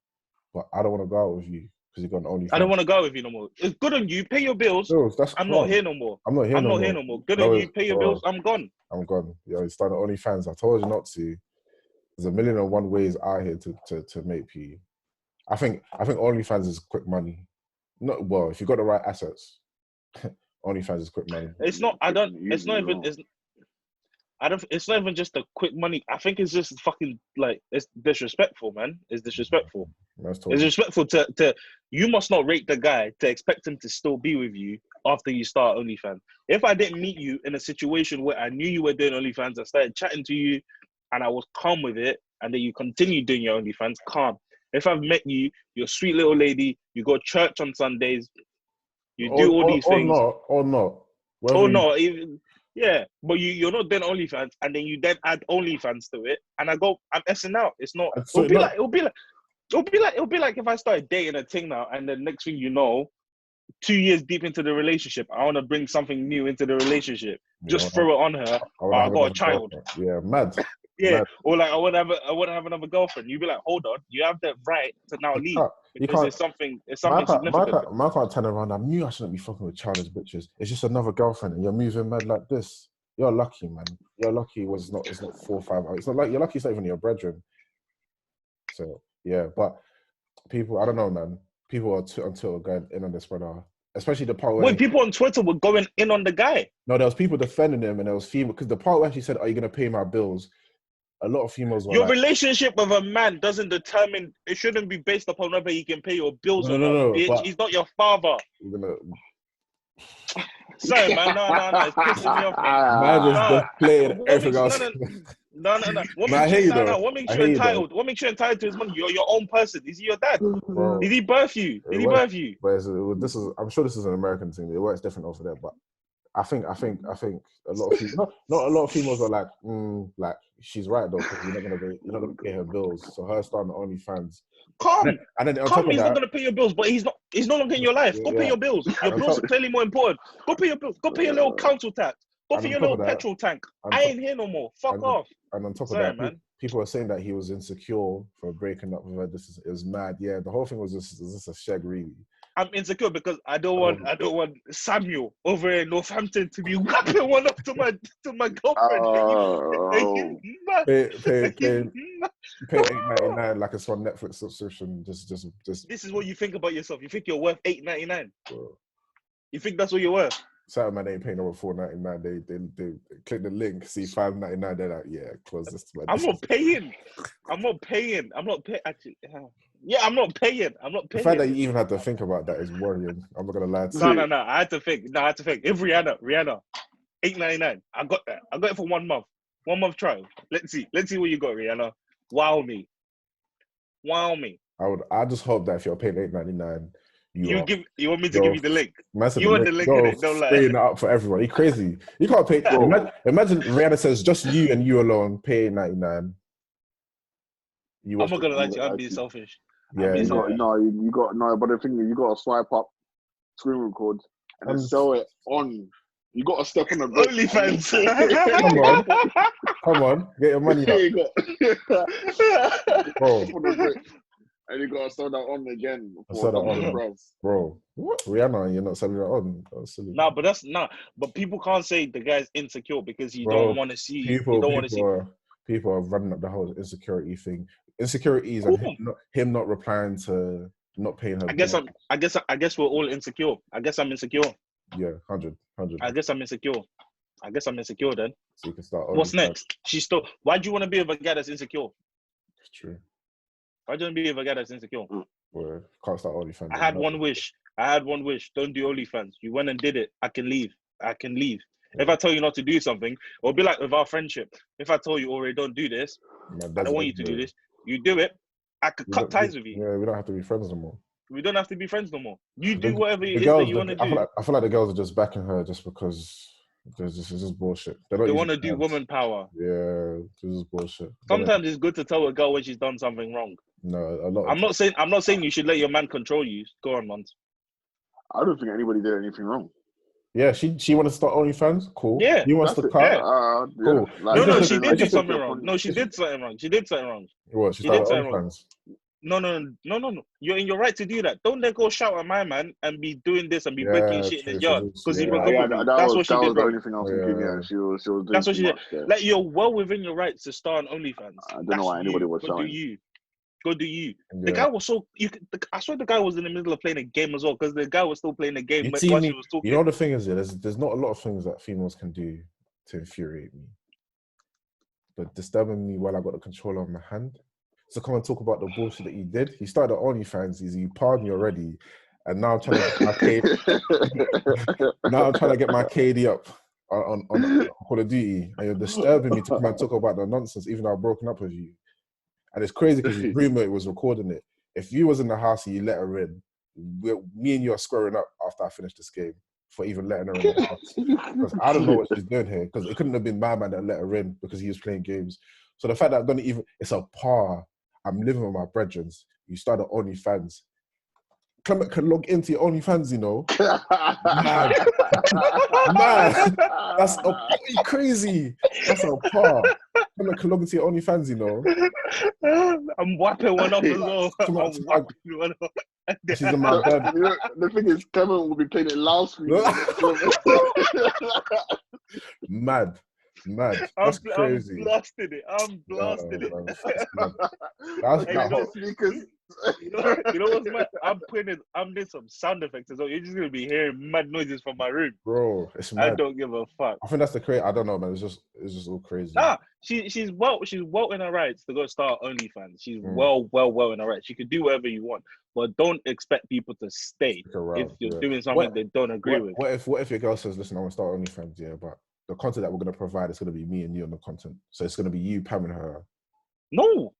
but I don't want to go out with you. Because you got an OnlyFans. I don't want to go with you no more. It's good on you. Pay your bills. I'm not here no more. I'm not here no more. Good on you. Pay your bills. I'm gone. I'm gone. Yeah, you started OnlyFans. I told you not to. There's a million and one ways out here to make P. I think OnlyFans is quick money. If you got the right assets, OnlyFans is quick money. It's not. It's not even just a quick money. I think it's just fucking like it's disrespectful, man. It's disrespectful. It's disrespectful to you must not rate the guy to expect him to still be with you after you start OnlyFans. If I didn't meet you in a situation where I knew you were doing OnlyFans, I started chatting to you and I was calm with it, and then you continue doing your OnlyFans, calm. If I've met you, you're a sweet little lady, you go to church on Sundays, you do all these things. Or not. Yeah, but you're not doing OnlyFans, and then you then add OnlyFans to it, and I'm S'ing out. It's not. It'll be like if I started dating a thing now, and the next thing you know, 2 years deep into the relationship, I want to bring something new into the relationship. Just throw it on her. I got a child. Yeah, mad. Yeah, or like I want to have another girlfriend. You'd be like, hold on, you have the right to now leave because it's something significant. Man can't turn around. I knew I shouldn't be fucking with childish bitches. It's just another girlfriend, and you're moving mad like this. You're lucky, man. You're lucky. It's not 4 or 5 hours. It's not like you're lucky. It's not even in your bedroom. So yeah, but people, I don't know, man. People are on Twitter going in on this brother, especially the part where people on Twitter were going in on the guy. No, there was people defending him, and there was female because the part where she said, "Are you gonna pay my bills?" A lot of females were your relationship with a man doesn't determine. It shouldn't be based upon whether he can pay your bills or not. Bitch, he's not your father. Sorry, man. No. It's pissing me off. Man just playing everything else. No. What makes you entitled? What makes you entitled to his money? You're your own person. Is he your dad? Bro, did he birth you? But I'm sure this is an American thing. It works different over there, but I think a lot of people, not a lot of females are like she's right though, because you're not gonna pay her bills. So her starting OnlyFans. Calm. And then on Calm. top of He's that, not gonna pay your bills, but he's no longer in your life. Go pay your bills. Your bills are clearly more important. Go pay your bills. Go pay your little council tax. Go pay your little petrol tank. I ain't here no more. Fuck off. And on top of that, man, people are saying that he was insecure for breaking up with her. It was mad. Yeah, the whole thing was just a shag, really. I'm insecure because I don't want Samuel over in Northampton to be wrapping one up to my girlfriend. Pay $8.99 like it's on Netflix subscription. Just. This is what you think about yourself. You think you're worth $8.99. You think that's what you're worth? Certain man ain't paying over $4.99. They click the link, see $5.99. They're like, yeah, close this. I'm not paying. Actually, Yeah, I'm not paying. I'm not The paying. fact that you even had to think about that is worrying. I'm not gonna lie to you. No. I had to think. If Rihanna, 8.99. I got that. I got it for 1 month. 1 month trial. Let's see what you got, Rihanna. Wow me. I just hope that if you're paying $8.99, You want me to give you the link? You want the link in it? Don't lie. Freeing it up for everyone. You crazy? You can't pay. Imagine Rihanna says just you and you alone pay $8.99. I'm not gonna lie to you. I'm being selfish. Yeah, you got but the thing is, you got to swipe up, screen record, and then sell it on. You got to step on the OnlyFans. Come on, get your money up. Bro. And you got to sell that on again. Bro. What? Rihanna, you're not selling that on. Nah, but people can't say the guy's insecure because you don't want to see. People are running up the whole insecurity thing. Insecurities and him not replying to not paying her. I guess we're all insecure. I guess I'm insecure. Yeah, 100. I guess I'm insecure then. So you can start. What's next? Why do you want to be with a guy that's insecure? It's true. Why do you want to be with a guy that's insecure? Well, can't start OnlyFans. I had one wish. Don't do OnlyFans. You went and did it. I can leave. Yeah. If I tell you not to do something, it'll be like with our friendship. If I told you already don't do this, I don't want you to do this. You do it. I could cut ties with you. Yeah, we don't have to be friends no more. We don't have to be friends no more. You do whatever it is that you want to do. I feel like the girls are just backing her just because this is just bullshit. They want to do woman power. Yeah, this is bullshit. Sometimes it's good to tell a girl when she's done something wrong. No, a lot. I'm not saying you should let your man control you. Go on, man. I don't think anybody did anything wrong. Yeah, she wanted to start OnlyFans. Cool. Yeah, he wants to cut. Yeah. Cool. No, she did do something wrong. No, she did something wrong. What? She started OnlyFans. No. You're in your right to do that. Don't let go shout at my man and be doing this and be breaking shit in his yard because he broke up with me. That's what she did. That was the only thing I was thinking. Yeah, she was doing. That's what she did. Like, you're well within your rights to start an OnlyFans. I don't know why anybody was shouting. Go do you. Yeah. The guy was I swear the guy was in the middle of playing a game as well because the guy was still playing the game while she was talking. You know the thing is, there's not a lot of things that females can do to infuriate me. But disturbing me while I got the controller on my hand. So come and talk about the bullshit that he did. He started OnlyFans. He parred me already, and now I'm trying to get my KD. Now I'm trying to get my KD up on Call of Duty, and you're disturbing me to come and talk about the nonsense, even though I've broken up with you. And it's crazy because his roommate was recording it. If you was in the house and you let her in, me and you are squaring up after I finished this game for even letting her in the house. Because I don't know what she's doing here. Because it couldn't have been my man that let her in because he was playing games. So the fact that it's a par. I'm living with my brethren. You started OnlyFans. Clement can log into your OnlyFans, you know. Man. That's crazy. That's a par. Clement can log into your OnlyFans, you know. I'm wiping one up as well. She's in my bed. The thing is, Clement will be playing it loud screen. Mad. That's crazy. I'm blasting it. You know what's mad? I'm doing some sound effects as well. You're just gonna be hearing mad noises from my room, bro. It's mad. I don't give a fuck. I think that's the crazy. I don't know, man. It's just all crazy. She's well in her rights to go start OnlyFans. She's well in her rights. She could do whatever you want, but don't expect people to stay if you're doing something they don't agree with. What if your girl says, "Listen, I want to start OnlyFans, yeah, but the content that we're going to provide is going to be me and you on the content. So it's going to be you pamming her." No.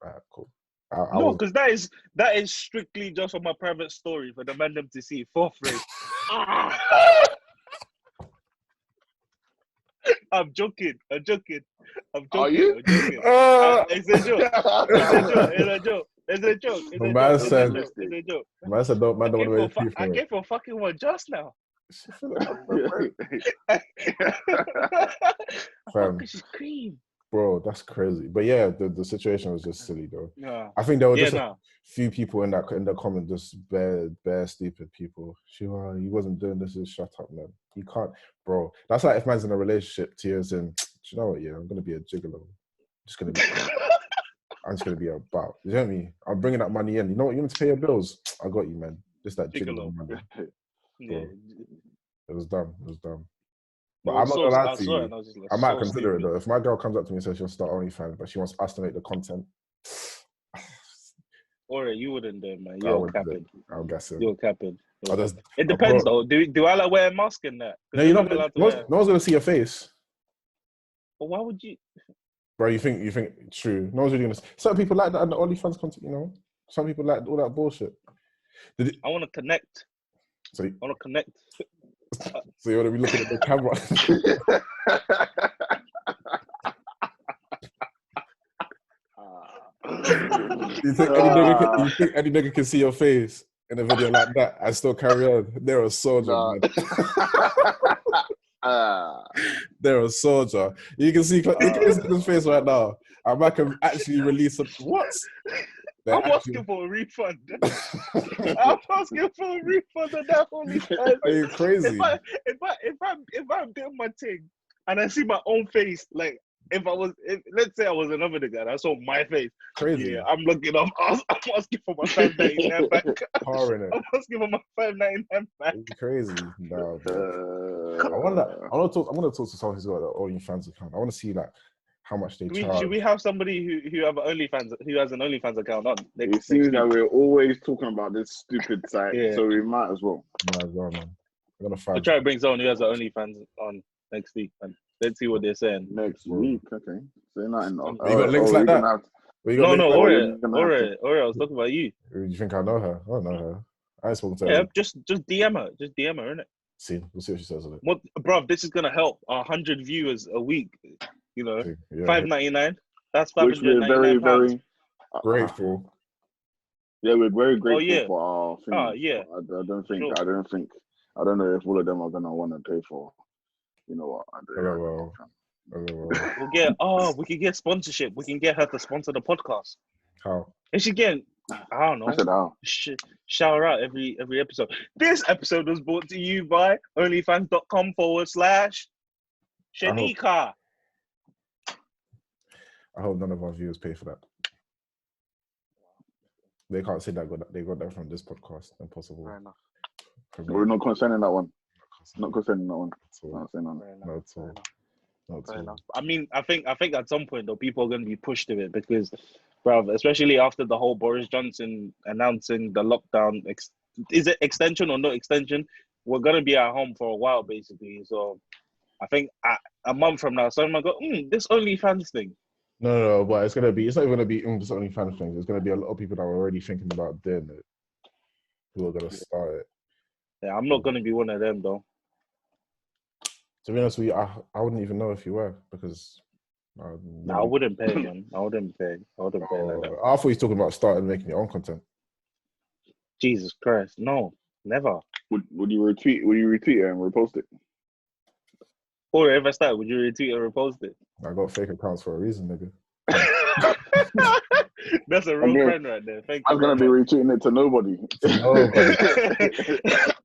Alright, cool. No, because that is strictly just on my private story for the man them to see for free. I'm joking. Are you? It's a joke. It's a joke. Man said, don't want to wait for I gave for fucking one just now. Fam, she's cream. Bro, that's crazy. But yeah, the situation was just silly though. Yeah. I think there were just a few people in the comment, just bare stupid people. He wasn't doing this. Just shut up, man. You can't, bro. That's like if man's in a relationship, tears in. Do you know what? Yeah, I'm gonna be a gigolo. I'm just gonna be about. You know what I mean? I'm bringing that money in. You know what? You want to pay your bills? I got you, man. Just that gigolo money. Yeah. It was dumb. But I'm not gonna lie to you. I might consider it though. If my girl comes up to me and says she'll start OnlyFans, but she wants us to make the content, Or you wouldn't do it, man. I You're would do it. capping. I'll guess him. You're capping. It bro, depends though. Do I like wear a mask in that? no, you're not. allowed to No wear. one's gonna see your face, But why would you? bro. You think true? No one's really gonna. Some people like that, and the OnlyFans content. You know, some people like all that bullshit. I want to connect. So, I want to connect. so you want to be looking at the camera. You think any nigga can see your face in a video like that and still carry on? They're a soldier, man. They're a soldier. You can see his face right now. And I can actually release what? I'm asking for a refund. I'm asking for a refund on that OnlyFans. Are you crazy? If I'm doing my thing and I see my own face, like let's say I was another nigga and I saw my face, crazy. Yeah, I'm asking for my $5.99 back. Powering it. I'm asking for my $5.99 back. Crazy. No, I want to talk to someone who's got an OnlyFans account. I want to see like how much they charge. Should we have somebody who has an OnlyFans account on? It seems that we're always talking about this stupid site, so we might as well. Might as well, man. I'll try to bring someone who has an OnlyFans on next week, and let's see what they're saying. Next week, okay. Say nothing. You got links like that? No, Ore, I was talking about you. You think I know her? I don't know her. I ain't spoken to her. Yeah, just DM her. Just DM her, innit? See, we'll see what she says on it. What, bruv, this is gonna help 100 viewers a week. You know, $5.99. That's $5.99. Which we're very, very grateful. Yeah, we're very grateful for our things. Oh yeah. I don't know if all of them are gonna want to pay for. You know what? We can get sponsorship. We can get her to sponsor the podcast. How? And she get, I don't know. I said how. Shout her out every episode. This episode was brought to you by onlyfans.com/Shanika. I hope none of our viewers pay for that. They can't say that they got that from this podcast. Impossible. Fair enough. We're not concerning that one. Not concerning that one. Not saying that. Fair enough. I mean, I think at some point though, people are going to be pushed to it because, bruv, especially after the whole Boris Johnson announcing the lockdown, is it extension or no extension? We're going to be at home for a while, basically. So I think a month from now, someone might go, this OnlyFans thing. No, but it's not going to be this OnlyFans thing. There's going to be a lot of people that are already thinking about doing it who are going to start it. Yeah, I'm not going to be one of them, though. To be honest with you, I wouldn't even know if you were because... I wouldn't pay, man. I wouldn't pay like that. I thought you were talking about starting making your own content. Jesus Christ. No, never. Would you retweet it and repost it? Or if I start, would you retweet or repost it? I got fake accounts for a reason, nigga. That's a real friend right there. Thank you. I'm gonna be retweeting it to nobody.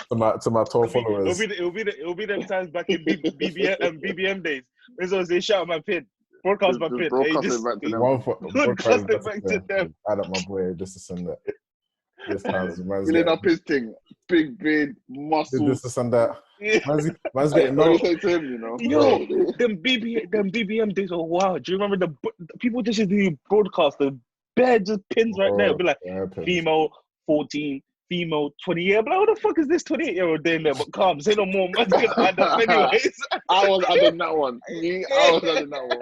to my 12 followers. It'll be them times back in BBM days. It's always they shout my pin. Broadcast my pin. Broadcast it back to them. Add up my boy just to send that. This time, filling up his thing, big beard, muscle. This and that. Man's getting no. Say to him, you know. Yo, them BBM days are wild. Do you remember the people just used to do broadcast the bare just pins right there? It'd be like female 14, female 20 year. But like, what the fuck is this 28-year-old doing there? But calm, say no more. Man's gonna add up anyways. I was adding that one. I was adding that one.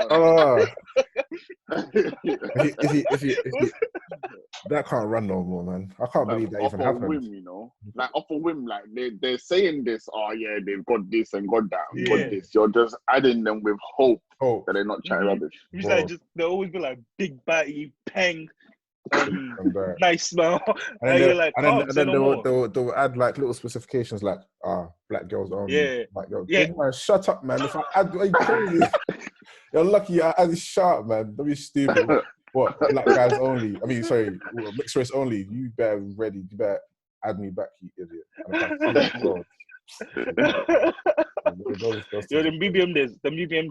If that can't run no more, man. I can't believe that even happened. Whim, you know, like off a whim, like they're saying this. Oh yeah, they've got this and got that, and got this. You're just adding them with hope that they're not chatting rubbish. You say they'll always be like big batty, peng, nice smell, and you're like, and then they'll add like little specifications like black girls only. Man, shut up, man. If I add, are you crazy? You're lucky I added shut up, man. Don't be stupid. What, black guys only? I mean, sorry, mixed race only. You better ready. You better add me back, you idiot. Yo, them BBM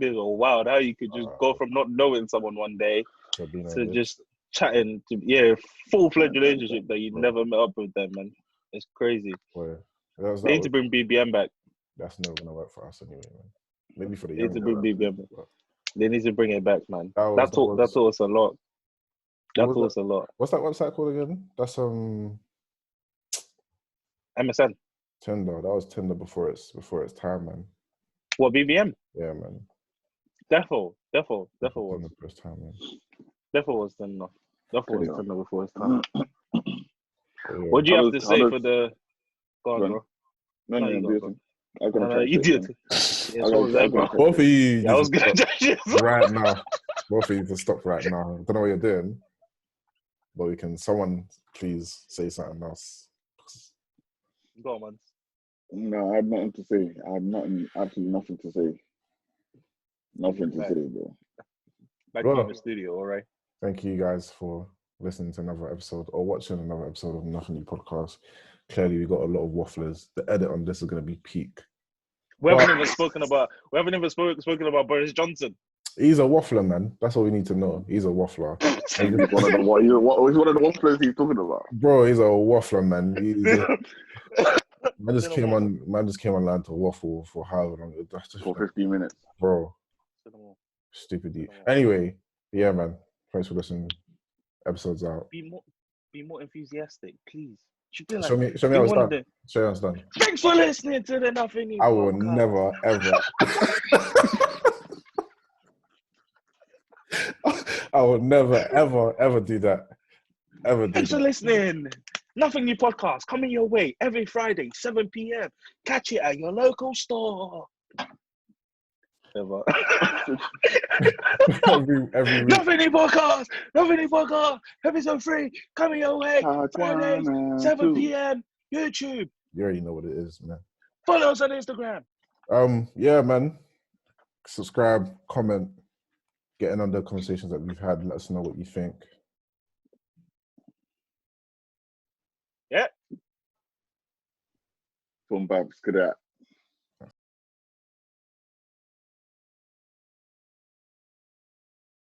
days are wild. How you could just go from not knowing someone one day to just chatting to full-fledged relationship that you never met up with them, man. It's crazy. They need to bring BBM back. That's never gonna work for us anyway, man. Maybe for the young. They need to bring BBM back. They need to bring it back, man. That taught us a lot. That What was costs a lot. What's that website called again? That's MSN. Tinder. That was Tinder before its time, man. What, BBM? Yeah, man. Defo was. Tinder first time, man. Defo was Tinder. Defo was Tinder before his time. Yeah. What do you have to say for the... Go on, bro. No, you go, bro. I'm gonna try You shit, did. man. Yeah, so was that, bro. Both of you Yeah, I was need to gonna stop right now. Both of you to stop right now. I don't know what you're doing, but someone please say something else. Go on, man. No, I have nothing to say. I have absolutely nothing to say. Nothing to Right. say, bro. Back Well, in the studio, all right? Thank you guys for listening to another episode or watching another episode of Nothing New Podcast. Clearly, we got a lot of wafflers. The edit on this is going to be peak. We haven't even spoken about Boris Johnson. He's a waffler, man. That's all we need to know. He's a waffler. He's one of the wafflers he's talking about. Bro, he's a waffler, man. Man just came online to waffle for however long. That's just For 15 minutes. Bro, stupid. Anyway, yeah, man. Thanks for listening. Episodes out. Be more enthusiastic, please. Like, show me how it's done. Show me how it's done. Thanks for listening to the Nothing New I will Podcast. never, ever. I will never, ever do that. Thanks for listening. Nothing New Podcast coming your way every Friday, 7 p.m. Catch it at your local store. Ever. every week. Nothing New Podcast, episode 3 coming your way Fridays, 7 p.m. YouTube. You already know what it is, man. Follow us on Instagram. Yeah, man. Subscribe, comment, get in on the conversations that we've had. Let us know what you think. Yeah. Boom, babs, good at.